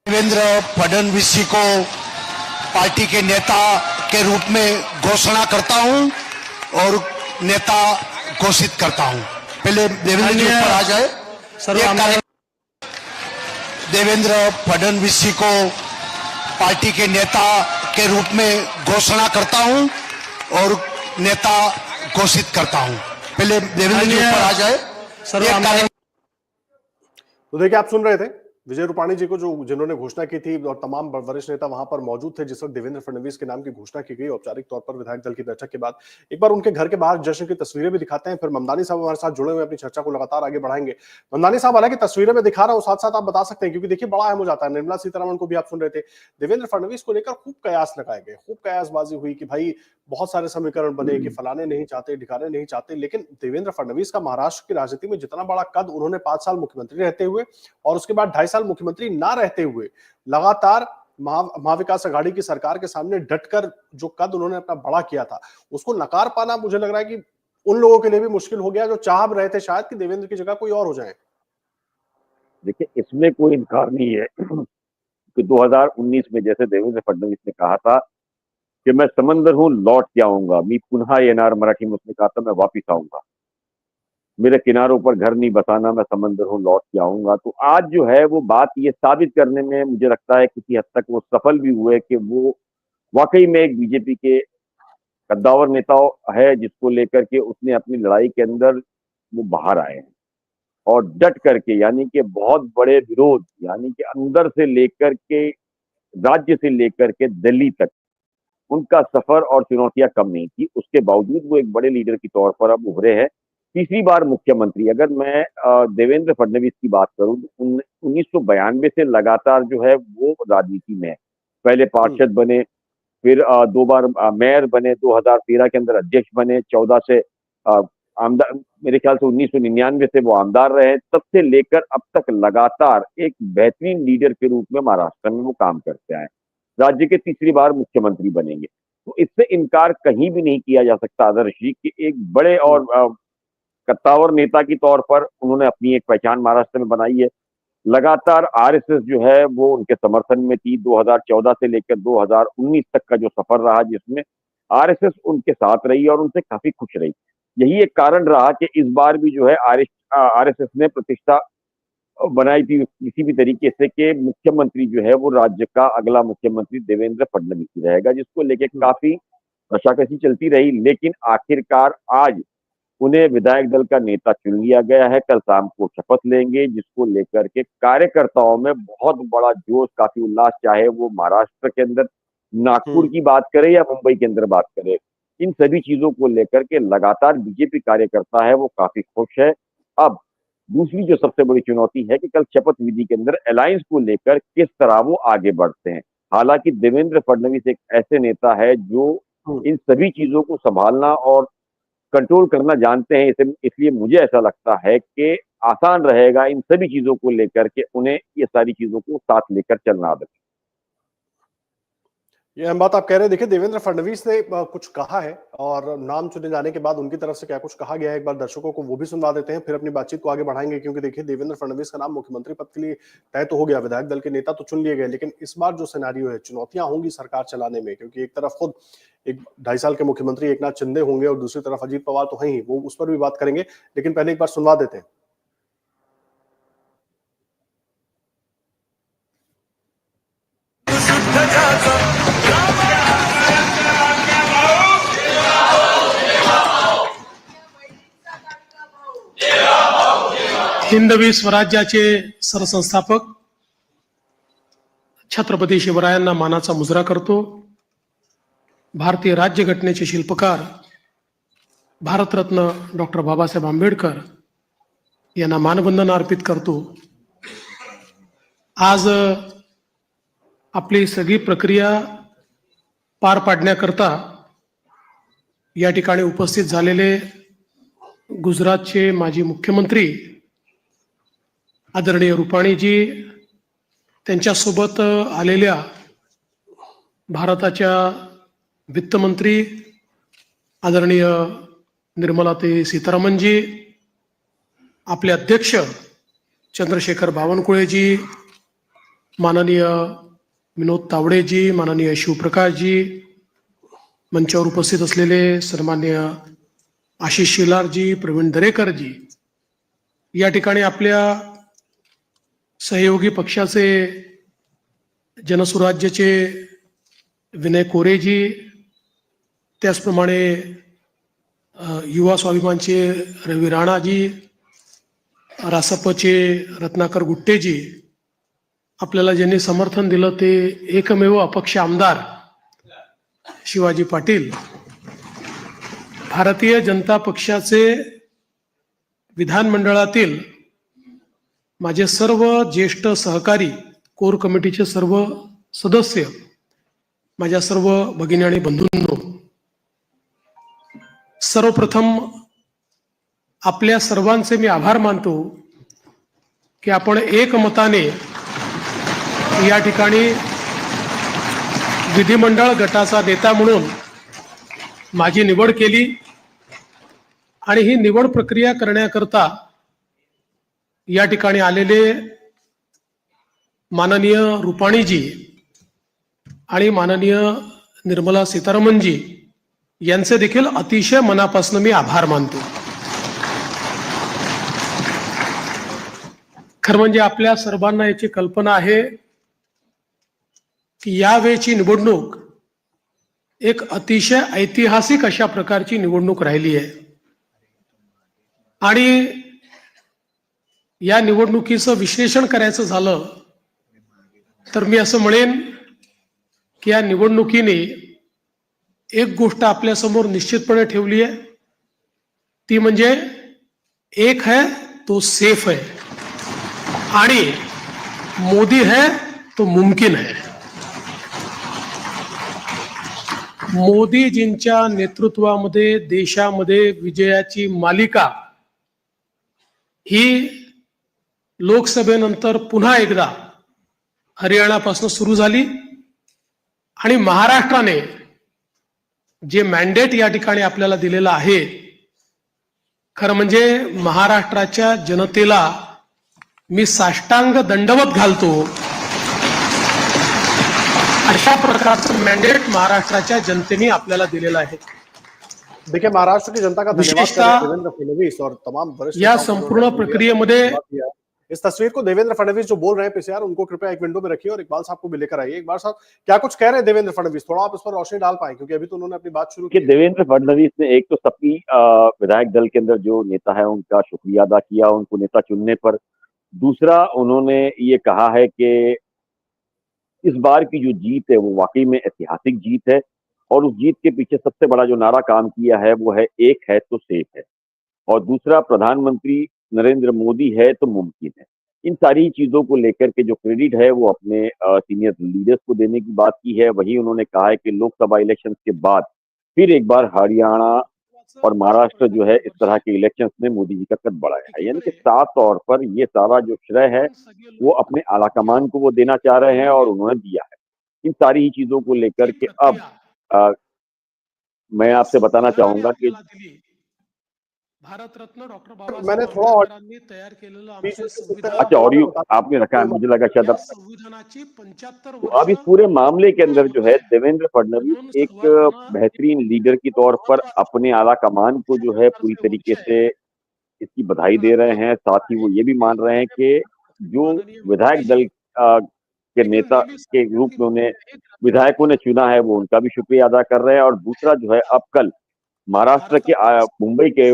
देवेंद्र फडणवीस जी को पार्टी के नेता के रूप में घोषणा करता हूं और नेता घोषित करता हूं। पहले देवेंद्र जी ऊपर आ जाए। देवेंद्र फडणवीस जी को पार्टी के नेता के रूप में घोषणा करता हूं और नेता घोषित करता हूं। पहले देवेंद्र जी ऊपर आ जाए। तो देखिए आप सुन रहे थे विजय रूपाणी जी को जिन्होंने घोषणा की थी और तमाम वरिष्ठ नेता वहां पर मौजूद थे जिस वक्त देवेंद्र फडणवीस के नाम की घोषणा की गई औपचारिक तौर पर विधायक दल की बैठक के बाद। एक बार उनके घर के बाहर जश्न की तस्वीरें भी दिखाते हैं, फिर ममदानी साहब हमारे साथ जुड़े हुए अपनी चर्चा को लगातार आगे बढ़ाएंगे। ममदानी साहब, हालांकि तस्वीरें में दिखा रहा हूं, साथ साथ आप बता सकते हैं क्योंकि देखिए बड़ा अहम हो जाता है। निर्मला सीतारमण को भी आप सुन रहे थे, देवेंद्र फडणवीस को लेकर खूब कयास लगाए गए, खूब कयासबाजी हुई कि भाई बहुत सारे समीकरण बने कि फलाने नहीं चाहते, ढिकाने नहीं चाहते, लेकिन देवेंद्र फडणवीस का महाराष्ट्र की राजनीति में जितना बड़ा कद, उन्होंने 5 साल मुख्यमंत्री रहते हुए और उसके बाद 2.5 साल मुख्यमंत्री ना रहते हुए लगातार महाविकास आघाड़ी की सरकार के सामने डटकर जो कद उन्होंने अपना बड़ा किया था, उसको नकार पाना मुझे लग रहा है कि उन लोगों के लिए भी मुश्किल हो गया जो चाह रहे थे शायद कि देवेंद्र की जगह कोई और हो जाए। देखिए, इसमें कोई इनकार नहीं है कि 2019 में जैसे देवेंद्र फडणवीस ने कहा था कि मैं समंदर हूं, लौट के आऊंगा, मी पुन्हा येणार, मराठी में उसने कहा था मैं वापिस आऊंगा, मेरे किनारों पर घर नहीं बसाना, मैं समंदर हूं, लौट के आऊंगा। तो आज जो है वो बात ये साबित करने में मुझे लगता है किसी हद तक वो सफल भी हुए कि वो वाकई में एक बीजेपी के कद्दावर नेता है, जिसको लेकर के उसने अपनी लड़ाई के अंदर वो बाहर आए हैं और डट करके, यानी कि बहुत बड़े विरोध, यानी कि अंदर से लेकर के, राज्य से लेकर के दिल्ली तक उनका सफर और चुनौतियां कम नहीं थी। उसके बावजूद वो एक बड़े लीडर के तौर पर अब उभरे हैं, तीसरी बार मुख्यमंत्री। अगर मैं देवेंद्र फडणवीस की बात करूं तो 1992 से लगातार जो है वो राजनीति में है। पहले पार्षद बने, फिर 2 बार मेयर बने, 2013 के अंदर अध्यक्ष बने, 14 से आमदार, मेरे ख्याल से 1999 से वो आमदार रहे। तब से लेकर अब तक लगातार एक बेहतरीन लीडर के रूप में महाराष्ट्र में वो काम करते आए। राज्य के तीसरी बार मुख्यमंत्री बनेंगे, तो इससे इनकार कहीं भी नहीं किया जा सकता आदर्श जी कि एक बड़े और कद्दावर नेता के तौर पर उन्होंने अपनी एक पहचान महाराष्ट्र में बनाई है। लगातार आरएसएस जो है वो उनके समर्थन में थी। 2014 से लेकर 2019 तक का जो सफर रहा, जिसमें आरएसएस उनके साथ रही और उनसे काफी खुश रही। यही एक कारण रहा कि इस बार भी जो है आरएसएस ने प्रतिष्ठा बनाई थी किसी भी तरीके से कि मुख्यमंत्री जो है वो राज्य का अगला मुख्यमंत्री देवेंद्र फडणवीस ही रहेगा, जिसको लेके काफी रशाकशी चलती रही। लेकिन आखिरकार आज उन्हें विधायक दल का नेता चुन लिया गया है। कल शाम को शपथ लेंगे, जिसको लेकर के कार्यकर्ताओं में बहुत बड़ा जोश, काफी उल्लास, चाहे वो महाराष्ट्र के अंदर नागपुर की बात करें या मुंबई के अंदर बात करें, इन सभी चीजों को लेकर के लगातार बीजेपी कार्यकर्ता है वो काफी खुश है। अब दूसरी जो सबसे बड़ी चुनौती है कि कल शपथ विधि के अंदर अलायंस को लेकर किस तरह वो आगे बढ़ते हैं। हालांकि देवेंद्र फडणवीस एक ऐसे नेता है जो इन सभी चीजों को संभालना और कंट्रोल करना जानते हैं, इसलिए मुझे ऐसा लगता है कि आसान रहेगा इन सभी चीजों को लेकर के उन्हें ये सारी चीजों को साथ लेकर चलना आदत। ये हम बात आप कह रहे हैं। देखिए, देवेंद्र फडणवीस ने कुछ कहा है और नाम चुने जाने के बाद उनकी तरफ से क्या कुछ कहा गया है, एक बार दर्शकों को वो भी सुनवा देते हैं, फिर अपनी बातचीत को आगे बढ़ाएंगे। क्योंकि देखिए, देवेंद्र फडणवीस का नाम मुख्यमंत्री पद के लिए तय तो हो गया, विधायक दल के नेता तो चुन लिए गए, लेकिन इस बार जो सिनेरियो है, चुनौतियां होंगी सरकार चलाने में। क्योंकि एक तरफ खुद एक 2.5 साल के मुख्यमंत्री एकनाथ शिंदे होंगे और दूसरी तरफ अजीत पवार तो हैं ही, वो उस पर भी बात करेंगे, लेकिन पहले एक बार सुनवा देते हैं। हिंदवी स्वराज्याचे सरसंस्थापक छत्रपती शिवरायांना मानाचा मुजरा करतो। भारतीय राज्यघटनेचे शिल्पकार भारतरत्न डॉक्टर बाबासाहेब आंबेडकर यांना मानवंदन अर्पित करतो। आज आपली सगळी प्रक्रिया पार पाडण्याकरता या ठिकाणी उपस्थित झालेले गुजरातचे माजी मुख्यमंत्री आदरणीय रुपाणीजी, त्यांच्यासोबत आलेल्या भारताच्या वित्तमंत्री आदरणीय निर्मलाताई सीतारामनजी, आपले अध्यक्ष चंद्रशेखर बावनकुळेजी, माननीय विनोद तावडेजी, माननीय शिवप्रकाशजी, मंचावर उपस्थित असलेले सन्माननीय आशिष शिलारजी, प्रवीण दरेकरजी, या ठिकाणी आपल्या सहयोगी पक्षाचे जनसुराज्याचे विनय कोरेजी, त्याचप्रमाणे युवा स्वाभिमानचे रवी राणाजी, रासपचे रत्नाकर गुट्टेजी, आपल्याला ज्यांनी समर्थन दिलं ते एकमेव अपक्ष आमदार शिवाजी पाटील, भारतीय जनता पक्षाचे विधानमंडळातील माझे सर्व ज्येष्ठ सहकारी, कोर कमिटीचे सर्व सदस्य, माझ्या सर्व भगिनी आणि बंधूंनो, सर्वप्रथम आपल्या सर्वांचे मी आभार मानतो की आपण एकमताने या ठिकाणी विधिमंडळ गटाचा नेता म्हणून माझी निवड केली आणि ही निवड प्रक्रिया करण्याकरता या ठिकाणी आलेले माननीय रुपाणीजी आणि माननीय निर्मला सीतारामनजी यांचे देखील अतिशय मनापासून मी आभार मानतो. खरं म्हणजे आपल्या सर्वांना याची कल्पना आहे की यावेळची निवडणूक एक अतिशय ऐतिहासिक अशा प्रकारची निवडणूक राहिली आहे आणि या निवडणुकीचं विश्लेषण करायचं झालं तर मी असं म्हणेन की या निवडणुकीने एक गोष्ट आपल्या समोर निश्चितपणे ठेवली आहे, ती म्हणजे एक है तो सेफ है आणि मोदी है तो मुमकिन है. मोदीजींच्या नेतृत्वामध्ये देशामध्ये विजयाची मालिका ही लोकसभेनंतर पुन्हा एकदा हरियाणापासून सुरू झाली आणि महाराष्ट्राने जे मॅन्डेट या ठिकाणी आपल्याला दिलेलं आहे, खरं म्हणजे महाराष्ट्राच्या जनतेला मी साष्टांग दंडवत घालतो. अशा प्रकारचं मॅन्डेट महाराष्ट्राच्या जनतेने आपल्याला दिलेलं आहे. देखिए, महाराष्ट्र की जनता का धन्यवाद विशेषतः देवेंद्र फडणवीस और तमाम वरिष्ठ या नेताओं को संपूर्ण उन्होंने प्रक्रियेमध्ये इस तस्वीर को देवेंद्र फडणवीस जो बोल रहे हैं पीसीआर, उनको कृपया एक विंडो में रखिए और इकबाल साहब को भी लेकर आइए. इकबाल साहब, क्या कुछ कह रहे हैं देवेंद्र फडणवीस? थोड़ा आप इस पर रोशनी डाल पाए, क्योंकि अभी तो उन्होंने अपनी बात शुरू कि की. देवेंद्र फडणवीस ने एक तो सबकी विधायक दल के अंदर जो नेता है उनका शुक्रिया अदा किया उनको नेता चुनने पर. दूसरा, उन्होंने ये कहा है कि इस बार की जो जीत है वो वाकई में ऐतिहासिक जीत है और उस जीत के पीछे सबसे बड़ा जो नारा काम किया है वो है एक है तो सेफ है, और दूसरा प्रधानमंत्री नरेंद्र मोदी है तो मुमकिन है. इन सारी चीजों को लेकर के जो क्रेडिट है वो अपने सीनियर लीडर्स को देने की बात की है. वहीं उन्होंने कहा है कि लोकसभा इलेक्शन के बाद फिर एक बार हरियाणा और महाराष्ट्र जो है इस तरह के इलेक्शंस में मोदी जी का कद बढ़ाया है. यानी कि साफ तौर पर ये सारा जो श्रेय है वो अपने आलाकमान को वो देना चाह रहे हैं और उन्होंने दिया है. इन सारी ही चीजों को लेकर के अब मैं आपसे बताना चाहूंगा कि भारत रत्न डॉक्टर मैंने थोड़ा और तयार केलेलं बीच में से कुछ अच्छा, ऑडियो आपने रखा है, मुझे लगा शायद संविधानाची 75 तो अब इस पूरे मामले के अंदर जो है देवेंद्र फडणवीस एक बेहतरीन लीडर की तौर पर अपने आला कमान को जो है पूरी तरीके से इसकी बधाई दे रहे हैं. साथ ही वो ये भी मान रहे हैं कि जो विधायक दल के नेता के रूप में उन्हें विधायकों ने चुना है वो उनका भी शुक्रिया अदा कर रहे हैं. और दूसरा जो है, अब कल महाराष्ट्र के मुंबई के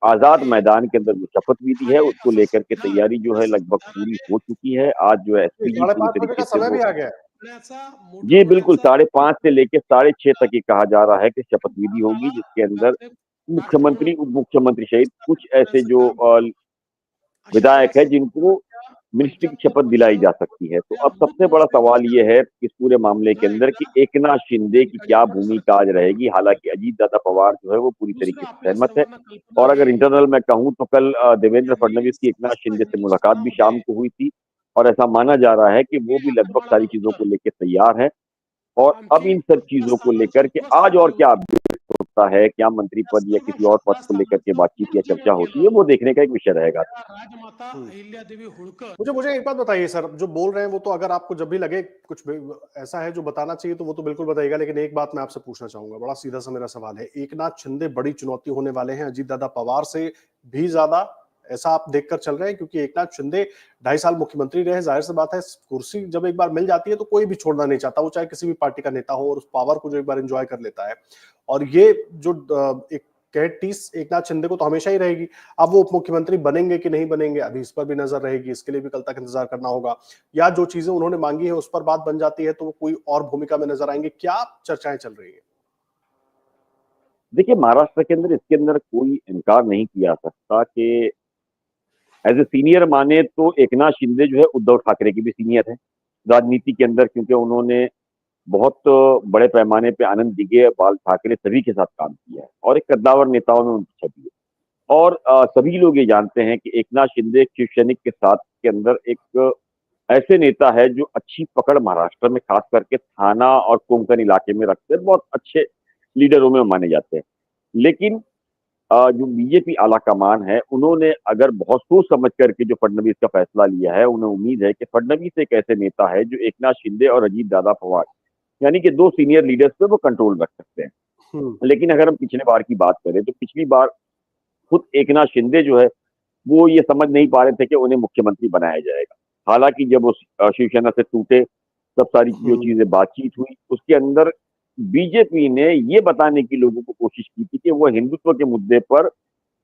आजाद मैदान के अंदर जो शपथ विधि है उसको लेकर के तैयारी जो है लगभग पूरी हो चुकी है. आज जो है एसपीजी पूरी तरीके से समय भी आ गया. जी बिल्कुल 5:30 से लेकर 6:30 तक ये कहा जा रहा है कि शपथ विधि होगी, जिसके अंदर मुख्यमंत्री, उप मुख्यमंत्री सहित कुछ ऐसे जो विधायक है जिनको मिनिस्ट्री की शपथ दिलाई जा सकती है. तो अब सबसे बड़ा सवाल ये है इस पूरे मामले के अंदर कि एकनाथ शिंदे की क्या भूमिका आज रहेगी. हालांकि अजीत दादा पवार जो है वो पूरी तरीके से सहमत है, और अगर इंटरनल मैं कहूं तो कल देवेंद्र फडणवीस की एकनाथ शिंदे से मुलाकात भी शाम को हुई थी और ऐसा माना जा रहा है कि वो भी लगभग सारी चीजों को लेकर तैयार है. और अब इन सब चीजों को लेकर के आज और क्या होता है, क्या मंत्री पद या किसी और पद को लेकर के बातचीत या चर्चा होती है, वो देखने का एक विषय रहेगा. मुझे एक बात बताइए सर, जो बोल रहे हैं वो तो अगर आपको जब भी लगे कुछ ऐसा है जो बताना चाहिए तो वो तो बिल्कुल बताइएगा, लेकिन एक बात मैं आपसे पूछना चाहूंगा, बड़ा सीधा सा मेरा सवाल है. एकनाथ शिंदे बड़ी चुनौती होने वाले हैं अजीत दादा पवार से भी ज्यादा, ऐसा आप देखकर चल रहे हैं? क्योंकि एकनाथ शिंदे 2.5 साल मुख्यमंत्री रहे, जाहिर सी बात है कुर्सी जब एक बार मिल जाती है तो कोई भी छोड़ना नहीं चाहता, वो चाहे किसी भी पार्टी का नेता हो, और उस पावर को जो एक बार एंजॉय कर लेता है. और ये जो एक टीस एकनाथ शिंदे को तो हमेशा ही रहेगी. अब वो उप मुख्यमंत्री बनेंगे कि नहीं बनेंगे, अभी इस पर भी नजर रहेगी, इसके लिए भी कल तक इंतजार करना होगा. या जो चीजें उन्होंने मांगी है उस पर बात बन जाती है तो वो कोई और भूमिका में नजर आएंगे. क्या चर्चाएं चल रही है? देखिए, महाराष्ट्र के अंदर इसके अंदर कोई इनकार नहीं किया सकता कि एज ए सीनियर माने तो एकनाथ शिंदे जो है उद्धव ठाकरे के भी सीनियर है राजनीति के अंदर, क्योंकि उन्होंने बहुत बड़े पैमाने पे आनंद दिघे, बाल ठाकरे सभी के साथ काम किया है और एक कद्दावर नेताओं में उनकी छवि है. और सभी लोग ये जानते हैं कि एकनाथ शिंदे शिव सैनिक के साथ के अंदर एक ऐसे नेता है जो अच्छी पकड़ महाराष्ट्र में खास करके थाना और कोंकण इलाके में रखते हैं, बहुत अच्छे लीडरों में माने जाते हैं। लेकिन जो बीजेपी आला कमान है, उन्होंने अगर बहुत सोच समझ करके जो फडणवीस का फैसला लिया है, उन्हें उम्मीद है कि फडणवीस एक ऐसे नेता है जो एकनाथ शिंदे और अजीत दादा पवार यानी कि 2 सीनियर लीडर्स पे वो कंट्रोल रख सकते हैं। लेकिन अगर हम पिछले बार की बात करें तो पिछली बार खुद एकनाथ शिंदे जो है वो ये समझ नहीं पा रहे थे कि उन्हें मुख्यमंत्री बनाया जाएगा। हालांकि जब वो शिवसेना से टूटे, तब सारी जो चीजें बातचीत हुई, उसके अंदर बीजेपी ने ये बताने की लोगों को कोशिश की थी कि वो हिंदुत्व के मुद्दे पर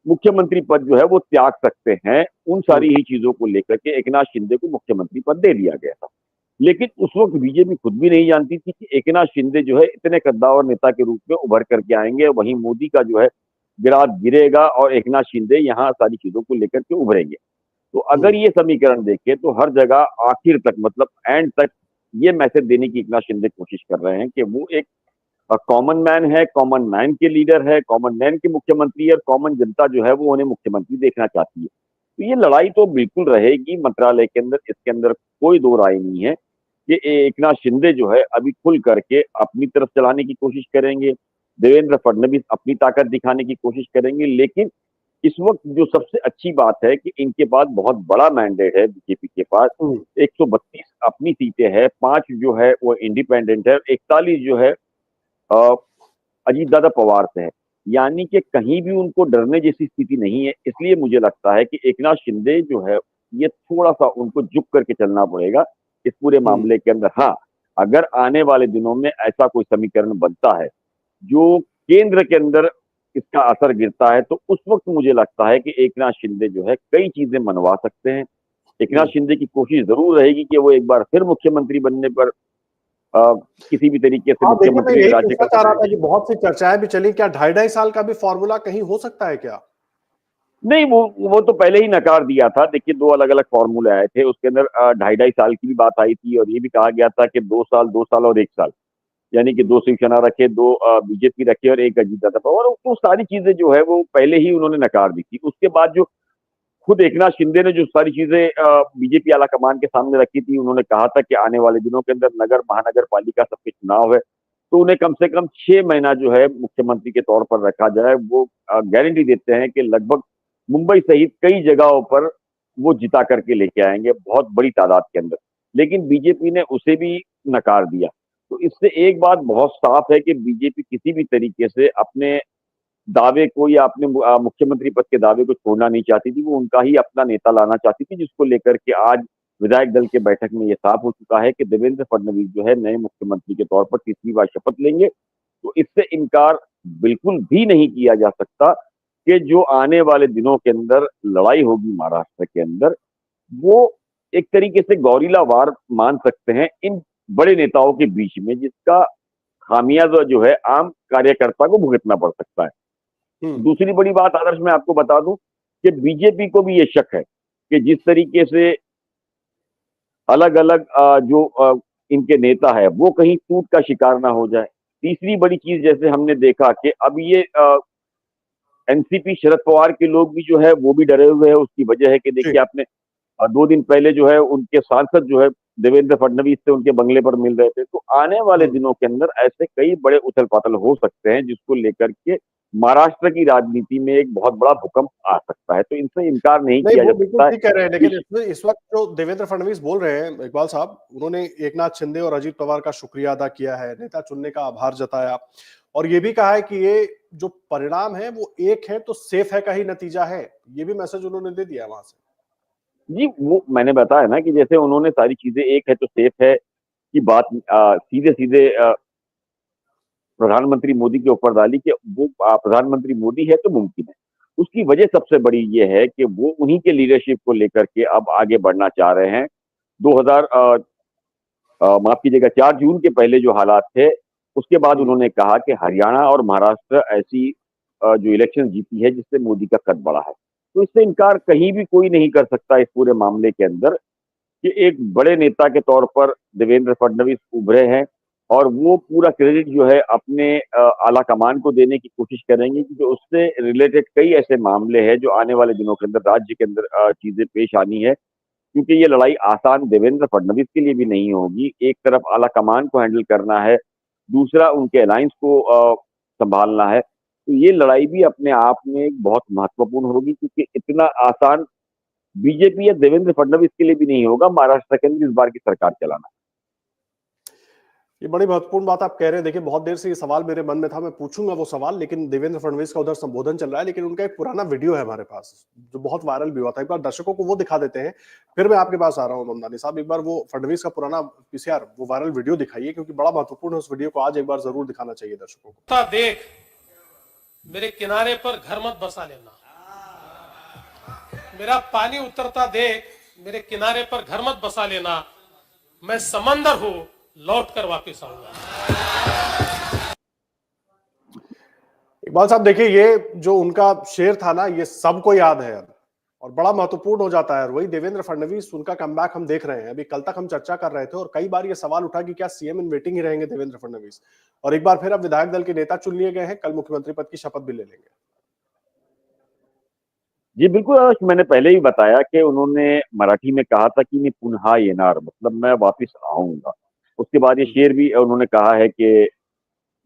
मुख्यमंत्री पद जो है वो त्याग सकते हैं। उन सारी ही चीजों को लेकर के एकनाथ शिंदे को मुख्यमंत्री पद दे दिया गया था। लेकिन उस वक्त बीजेपी खुद भी नहीं जानती थी कि एकनाथ शिंदे जो है इतने कद्दावर नेता के रूप में उभर करके आएंगे, वहीं मोदी का जो है गिरात गिरेगा और एकनाथ शिंदे यहाँ सारी चीजों को लेकर के उभरेंगे। तो अगर ये समीकरण देखें तो हर जगह आखिर तक मतलब एंड तक ये मैसेज देने की एकनाथ शिंदे कोशिश कर रहे हैं कि वो एक कॉमन मैन है, कॉमन मैन के लीडर है, कॉमन मैन के मुख्यमंत्री है और कॉमन जनता जो है वो उन्हें मुख्यमंत्री देखना चाहती है। तो ये लड़ाई तो बिल्कुल रहेगी मंत्रालय के अंदर, इसके अंदर कोई दो राय नहीं है कि एकनाथ शिंदे जो है अभी खुल करके अपनी तरफ चलाने की कोशिश करेंगे, देवेंद्र फडणवीस अपनी ताकत दिखाने की कोशिश करेंगे। लेकिन इस वक्त जो सबसे अच्छी बात है कि इनके पास बहुत बड़ा मैंडेट है, बीजेपी के पास 132 अपनी सीटें हैं, 5 जो है वो इंडिपेंडेंट है, 41 जो है अजीत दादा पवार से है। यानी कि कहीं भी उनको डरने जैसी स्थिति नहीं है। इसलिए मुझे लगता है कि एकनाथ शिंदे जो है ये थोड़ा सा उनको झुक करके चलना पड़ेगा इस पूरे मामले के अंदर। हाँ, अगर आने वाले दिनों में ऐसा कोई समीकरण बनता है जो केंद्र के अंदर इसका असर गिरता है, तो उस वक्त मुझे लगता है कि एकनाथ शिंदे जो है कई चीजें मनवा सकते हैं। एकनाथ शिंदे की कोशिश जरूर रहेगी कि वो एक बार फिर मुख्यमंत्री बनने पर किसी भी तरीके से हाँ देखिए, मैं मुख्यमंत्री यही राज्य पूछना का चाह रहा था कि बहुत सी चर्चाएं भी चली, क्या 2.5 साल का भी फॉर्मूला कहीं हो सकता है क्या? नहीं, वो तो पहले ही नकार दिया था। देखिए 2 अलग-अलग फॉर्मूले आए थे, उसके अंदर 2.5 साल की भी बात आई थी और ये भी कहा गया था कि 2 साल और 1 साल, यानी कि 2 शिवसेना रखे, 2 बीजेपी रखे और 1 अजीत दादा पवार। तो सारी चीजें जो है वो पहले ही उन्होंने नकार दी थी। उसके बाद जो खुद एकनाथ शिंदे ने जो सारी चीजें बीजेपी आला कमान के सामने रखी थी, उन्होंने कहा था कि आने वाले दिनों के अंदर नगर महानगर पालिका सबके चुनाव है, तो उन्हें कम से कम 6 महीना जो है मुख्यमंत्री के तौर पर रखा जाए। वो गारंटी देते हैं कि लगभग मुंबई सहित कई जगहों पर वो जिता करके लेके आएंगे, बहुत बड़ी तादाद के अंदर। लेकिन बीजेपी ने उसे भी नकार दिया। तो इससे एक बात बहुत साफ है कि बीजेपी किसी भी तरीके से अपने दावे को या अपने मुख्यमंत्री पद के दावे को छोड़ना नहीं चाहती थी। वो उनका ही अपना नेता लाना चाहती थी, जिसको लेकर के आज विधायक दल के बैठक में ये साफ हो चुका है कि देवेंद्र फडणवीस जो है नए मुख्यमंत्री के तौर पर तीसरी बार शपथ लेंगे। तो इससे इनकार बिल्कुल भी नहीं किया जा सकता कि जो आने वाले दिनों के अंदर लड़ाई होगी महाराष्ट्र के अंदर, वो एक तरीके से गौरीला वार मान सकते हैं इन बड़े नेताओं के बीच में, जिसका खामियाजा जो है आम कार्यकर्ता को भुगतना पड़ सकता है। दूसरी बड़ी बात आदर्श मैं आपको बता दूं कि बीजेपी को भी ये शक है कि जिस तरीके से अलग अलग जो इनके नेता है वो कहीं टूट का शिकार ना हो जाए। तीसरी बड़ी चीज जैसे हमने देखा कि अब ये एनसीपी शरद पवार के लोग भी जो है वो भी डरे हुए हैं। उसकी वजह है कि देखिए आपने 2 दिन पहले जो है उनके सांसद जो है देवेंद्र फडणवीस से उनके बंगले पर मिल रहे थे। तो आने वाले दिनों के अंदर ऐसे कई बड़े उथल पाथल हो सकते हैं जिसको लेकर के महाराष्ट्र की राजनीति में एक बहुत बड़ा भूकंप आ सकता है। तो इनसे इनकार नहीं किया जा सकता है। ठीक कह रहे हैं, लेकिन इसमें इस वक्त जो देवेंद्र फडणवीस बोल रहे हैं इकबाल साहब, उन्होंने एकनाथ शिंदे और अजीत पवार का शुक्रिया अदा किया है, नेता चुनने का आभार जताया और ये भी कहा है कि ये जो परिणाम है वो एक है तो सेफ है का ही नतीजा है। ये भी मैसेज उन्होंने दे दिया वहां से। जी, वो मैंने बताया ना कि जैसे उन्होंने सारी चीजें एक है तो सेफ है की बात सीधे सीधे प्रधानमंत्री मोदी के ऊपर डाली कि वो प्रधानमंत्री मोदी है तो मुमकिन है। उसकी वजह सबसे बड़ी ये है कि वो उन्हीं के लीडरशिप को लेकर के अब आगे बढ़ना चाह रहे हैं। 2000 माफ कीजिएगा 4 जून के पहले जो हालात थे, उसके बाद उन्होंने कहा कि हरियाणा और महाराष्ट्र ऐसी जो इलेक्शन जीती है जिससे मोदी का कद बढ़ा है। तो इससे इनकार कहीं भी कोई नहीं कर सकता इस पूरे मामले के अंदर कि एक बड़े नेता के तौर पर देवेंद्र फडणवीस उभरे हैं और वो पूरा क्रेडिट जो है अपने आला कमान को देने की कोशिश करेंगे, क्योंकि उससे रिलेटेड कई ऐसे मामले हैं जो आने वाले दिनों के अंदर राज्य के अंदर चीजें पेश आनी है। क्योंकि ये लड़ाई आसान देवेंद्र फडणवीस के लिए भी नहीं होगी। एक तरफ आला कमान को हैंडल करना है, दूसरा उनके अलायंस को संभालना है। तो ये लड़ाई भी अपने आप में एक बहुत महत्वपूर्ण होगी, क्योंकि इतना आसान बीजेपी या देवेंद्र फडणवीस के लिए भी नहीं होगा महाराष्ट्र के अंदर इस बार की सरकार चलाना। ये बड़ी महत्वपूर्ण बात आप कह रहे हैं। देखिए, बहुत देर से ये सवाल मेरे मन में था, मैं पूछूंगा वो सवाल, लेकिन देवेंद्र फडणवीस का उधर संबोधन चल रहा है, लेकिन उनका एक पुराना वीडियो है हमारे पास जो बहुत वायरल भी हुआ था। एक बार दर्शकों को वो दिखा देते हैं, फिर मैं आपके पास आ रहा हूँ ममतानी साहब। एक बार वो फडणवीस का पुराना पीसीआर, वो वायरल वीडियो दिखाइए, क्योंकि बड़ा महत्वपूर्ण है। उस वीडियो को आज एक बार जरूर दिखाना चाहिए दर्शकों को। देख, मेरे किनारे पर घर मत बसा लेना। मेरा पानी उतरता देख, मेरे किनारे पर घर मत बसा लेना। मैं समंदर हूं, लौट कर वापस आऊंगा। इकबाल साहब, देखिए, ये जो उनका शेर था ना, ये सबको याद है अब, और बड़ा महत्वपूर्ण हो जाता है। वही देवेंद्र फडणवीस, उनका कमबैक हम देख रहे हैं। अभी कल तक हम चर्चा कर रहे थे और कई बार ये सवाल उठा कि क्या सीएम इन वेटिंग ही रहेंगे देवेंद्र फडणवीस, और एक बार फिर अब विधायक दल के नेता चुन लिए गए हैं, कल मुख्यमंत्री पद की शपथ भी ले लेंगे। जी बिल्कुल, मैंने पहले ही बताया कि उन्होंने मराठी में कहा था कि मैं पुनः येणार, मतलब मैं वापस आऊंगा। उसके बाद ये शेर भी उन्होंने कहा है कि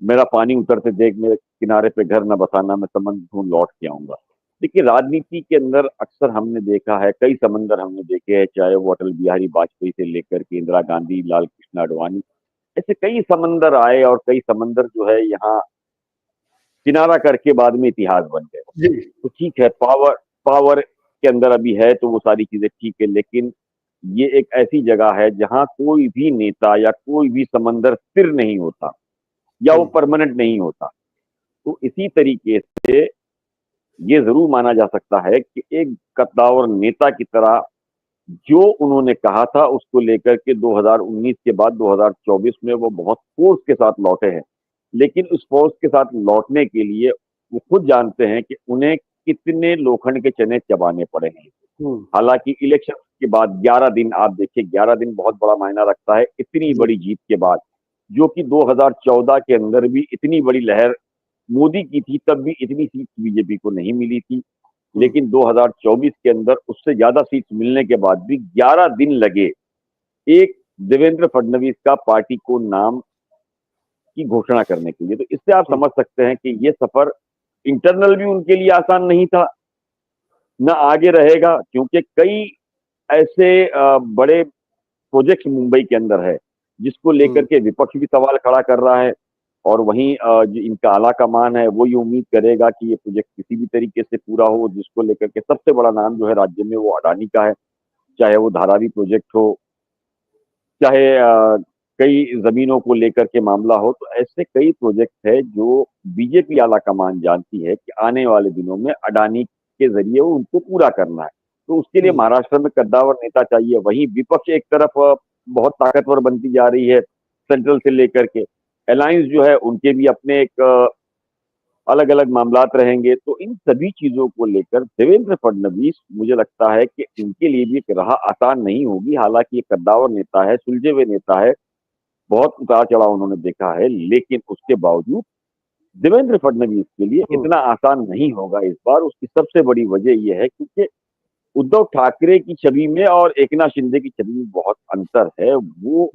मेरा पानी उतरते देख, मेरे किनारे पे घर न बसाना, मैं समंदर हूं, लौट के आऊंगा। देखिए, राजनीति के अंदर अक्सर हमने देखा है, कई समंदर हमने देखे हैं, चाहे वो अटल बिहारी वाजपेयी से लेकर के इंदिरा गांधी, लाल कृष्ण आडवाणी, ऐसे कई समंदर आए और कई समंदर जो है यहाँ किनारा करके बाद में इतिहास बन गए। तो ठीक है, पावर के अंदर अभी है तो वो सारी चीजें ठीक है, लेकिन ये एक ऐसी जगह है जहां कोई भी नेता या कोई भी समंदर स्थिर नहीं होता या वो परमानेंट नहीं होता। तो इसी तरीके से ये जरूर माना जा सकता है कि एक कद्दावर नेता की तरह जो उन्होंने कहा था उसको लेकर के 2019 के बाद 2024 में वो बहुत फोर्स के साथ लौटे हैं। लेकिन उस फोर्स के साथ लौटने के लिए वो खुद जानते हैं कि उन्हें कितने लोखंड के चने चबाने पड़े हैं। हालांकि इलेक्शन के बाद 11 दिन, आप देखिए 11 दिन बहुत बड़ा मायना रखता है। इतनी बड़ी जीत के बाद, जो कि 2014 के अंदर भी इतनी बड़ी लहर मोदी की थी, तब भी इतनी सीट बीजेपी को नहीं मिली थी, लेकिन 2024 के अंदर उससे ज्यादा सीट मिलने के बाद भी 11 दिन लगे एक देवेंद्र फडणवीस का पार्टी को नाम की घोषणा करने के लिए। तो इससे आप समझ सकते हैं कि ये सफर इंटरनल भी उनके लिए आसान नहीं था, न आगे रहेगा, क्योंकि कई ऐसे बड़े प्रोजेक्ट मुंबई के अंदर है जिसको लेकर के विपक्ष भी सवाल खड़ा कर रहा है, और वहीं जो इनका आला कमान है वो ये उम्मीद करेगा कि ये प्रोजेक्ट किसी भी तरीके से पूरा हो, जिसको लेकर के सबसे बड़ा नाम जो है राज्य में वो अडानी का है। चाहे वो धारावी प्रोजेक्ट हो, चाहे कई जमीनों को लेकर के मामला हो, तो ऐसे कई प्रोजेक्ट है जो बीजेपी आला कमान जानती है कि आने वाले दिनों में अडानी के जरिए वो उनको पूरा करना है। तो उसके लिए महाराष्ट्र में कद्दावर नेता चाहिए। वहीं विपक्ष एक तरफ बहुत ताकतवर बनती जा रही है, सेंट्रल से लेकर के अलायंस जो है उनके भी अपने एक अलग अलग मामलात रहेंगे। तो इन सभी चीजों को लेकर देवेंद्र फडणवीस, मुझे लगता है कि इनके लिए भी एक राह आसान नहीं होगी। हालांकि ये कद्दावर नेता है, सुलझे हुए नेता है, बहुत उतार चढ़ाव उन्होंने देखा है, लेकिन उसके बावजूद देवेंद्र फडणवीस के लिए इतना आसान नहीं होगा इस बार। उसकी सबसे बड़ी वजह यह है क्योंकि उद्धव ठाकरे की छवि में और एकनाथ शिंदे की छवि में बहुत अंतर है। वो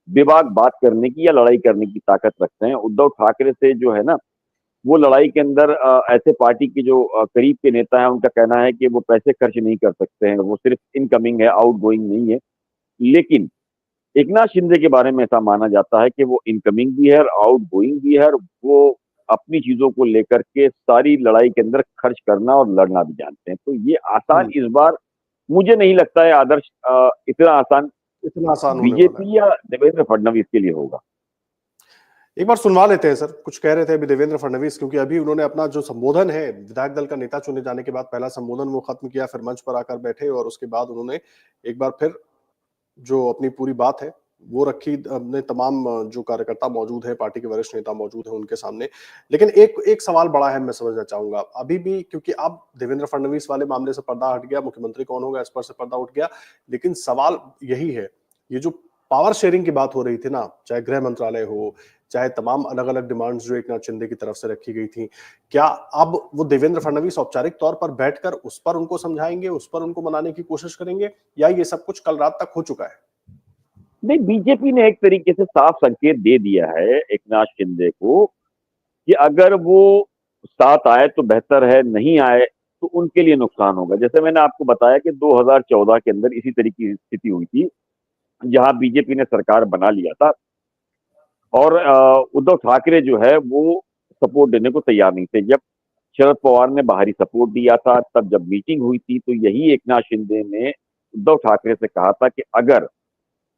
बेबाक बात करने की या लड़ाई करने की ताकत रखते हैं। उद्धव ठाकरे से जो है ना, वो लड़ाई के अंदर ऐसे पार्टी के जो करीब के नेता हैं उनका कहना है कि वो पैसे खर्च नहीं कर सकते हैं, वो सिर्फ इनकमिंग है, आउटगोइंग नहीं है। लेकिन एकनाथ शिंदे के बारे में ऐसा माना जाता है कि वो इनकमिंग भी है और आउटगोइंग भी है, और वो अपनी चीजों को लेकर के सारी लड़ाई के अंदर खर्च करना और लड़ना भी जानते हैं। तो ये आसान इस बार मुझे नहीं लगता है आदर्श इतना आसान बीजेपी या देवेंद्र फडणवीस के लिए होगा। एक बार सुनवा लेते हैं सर, कुछ कह रहे थे अभी देवेंद्र फडणवीस, क्योंकि अभी उन्होंने अपना जो संबोधन है विधायक दल का नेता चुने जाने के बाद पहला संबोधन वो खत्म किया, फिर मंच पर आकर बैठे और उसके बाद उन्होंने एक बार फिर जो अपनी पूरी बात है वो रखी। अपने तमाम जो कार्यकर्ता मौजूद है, पार्टी के वरिष्ठ नेता मौजूद हैं उनके सामने। लेकिन एक सवाल बड़ा है, मैं समझना चाहूंगा अभी भी, क्योंकि अब देवेंद्र फडणवीस वाले मामले से पर्दा हट गया, मुख्यमंत्री कौन होगा इस पर से पर्दा उठ गया, लेकिन सवाल यही है, ये जो पावर शेयरिंग की बात हो रही थी ना, चाहे गृह मंत्रालय हो, चाहे तमाम अलग अलग डिमांड्स जो एकनाथ शिंदे की तरफ से रखी गई थी, क्या अब वो देवेंद्र फडणवीस औपचारिक तौर पर बैठकर उस पर उनको समझाएंगे, उस पर उनको मनाने की कोशिश करेंगे, या ये सब कुछ कल रात तक हो चुका है? नहीं, बीजेपी ने एक तरीके से साफ संकेत दे दिया है एकनाथ शिंदे को कि अगर वो साथ आए तो बेहतर है, नहीं आए तो उनके लिए नुकसान होगा। जैसे मैंने आपको बताया कि 2014 के अंदर इसी तरह की स्थिति हुई थी, जहां बीजेपी ने सरकार बना लिया था और उद्धव ठाकरे जो है वो सपोर्ट देने को तैयार नहीं थे। जब शरद पवार ने बाहरी सपोर्ट दिया था, तब जब मीटिंग हुई थी तो यही एकनाथ शिंदे ने उद्धव ठाकरे से कहा था कि अगर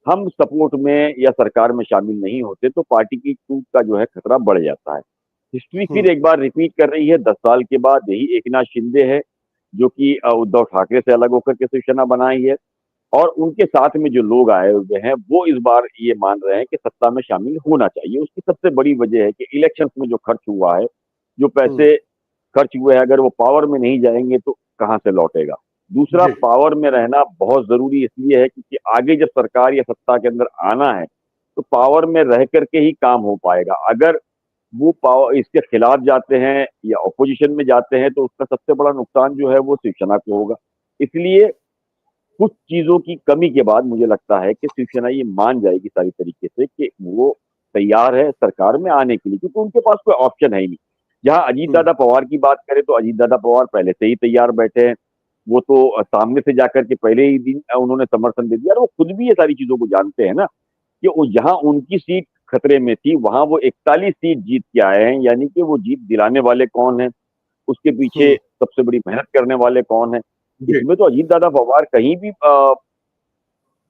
हम सपोर्ट में या सरकार में शामिल नहीं होते तो पार्टी की टूट का जो है खतरा बढ़ जाता है। हिस्ट्री फिर एक बार रिपीट कर रही है। 10 साल के बाद यही एकनाथ शिंदे है जो कि उद्धव ठाकरे से अलग होकर के शिवसेना बनाई है, और उनके साथ में जो लोग आए हुए हैं वो इस बार ये मान रहे हैं कि सत्ता में शामिल होना चाहिए। उसकी सबसे बड़ी वजह है कि इलेक्शंस में जो खर्च हुआ है, जो पैसे खर्च हुए हैं, अगर वो पावर में नहीं जाएंगे तो कहां से लौटेगा। दूसरा, जी। पावर में रहना बहुत जरूरी इसलिए है क्योंकि आगे जब सरकार या सत्ता के अंदर आना है तो पावर में रह करके ही काम हो पाएगा। अगर वो पावर इसके खिलाफ जाते हैं या ऑपोजिशन में जाते हैं तो उसका सबसे बड़ा नुकसान जो है वो शिवसेना को होगा। इसलिए कुछ चीजों की कमी के बाद मुझे लगता है कि शिवसेना ये मान जाएगी सारी तरीके से कि वो तैयार है सरकार में आने के लिए, क्योंकि उनके पास कोई ऑप्शन है ही नहीं। जहां अजीत दादा पवार की बात करें तो अजीत दादा पवार पहले से ही तैयार बैठे हैं। वो तो सामने से जाकर के पहले ही दिन उन्होंने समर्थन दे दिया, और वो खुद भी ये सारी चीजों को जानते हैं ना कि वो जहां उनकी सीट खतरे में थी वहां वो 41 सीट जीत के आए हैं। यानी कि वो जीत दिलाने वाले कौन है, उसके पीछे सबसे बड़ी मेहनत करने वाले कौन है। इसमें तो अजीत दादा पवार कहीं भी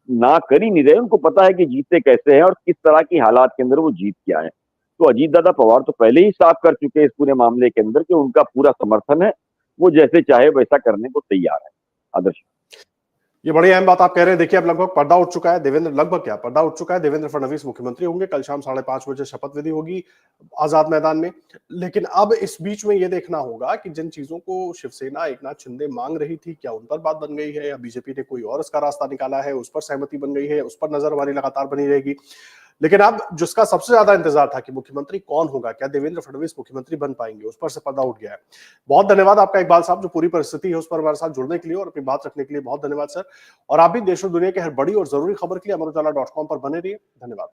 ना कर ही नहीं रहे। उनको पता है कि जीतते कैसे हैं और किस तरह की हालात के अंदर वो जीत के आए। तो अजीत दादा पवार तो पहले ही साफ कर चुके हैं इस पूरे मामले के अंदर कि उनका पूरा समर्थन है, वो जैसे चाहे वैसा करने को तैयार है। आदर्श, ये बड़ी अहम बात आप कह रहे हैं। देखिए, अब लगभग पर्दा उठ चुका है। पर्दा उठ चुका है। देवेंद्र फडणवीस मुख्यमंत्री होंगे। कल शाम 5:30 बजे शपथ विधि होगी आजाद मैदान में। लेकिन अब इस बीच में ये देखना होगा कि जिन चीजों को शिवसेना एकनाथ शिंदे मांग रही थी, क्या उन पर बात बन गई है, या बीजेपी ने कोई और इसका रास्ता निकाला है, उस पर सहमति बन गई है, उस पर नजर हमारी लगातार बनी रहेगी। लेकिन अब जिसका सबसे ज्यादा इंतजार था कि मुख्यमंत्री कौन होगा, क्या देवेंद्र फडणवीस मुख्यमंत्री बन पाएंगे, उस पर से पर्दा उठ गया है। बहुत धन्यवाद आपका इकबाल साहब, जो पूरी परिस्थिति है उस पर हमारे साथ जुड़ने के लिए और अपनी बात रखने के लिए बहुत धन्यवाद सर। और आप भी देश और दुनिया की हर बड़ी और जरूरी खबर के लिए अमर उजाला.com पर बने रहिए। धन्यवाद।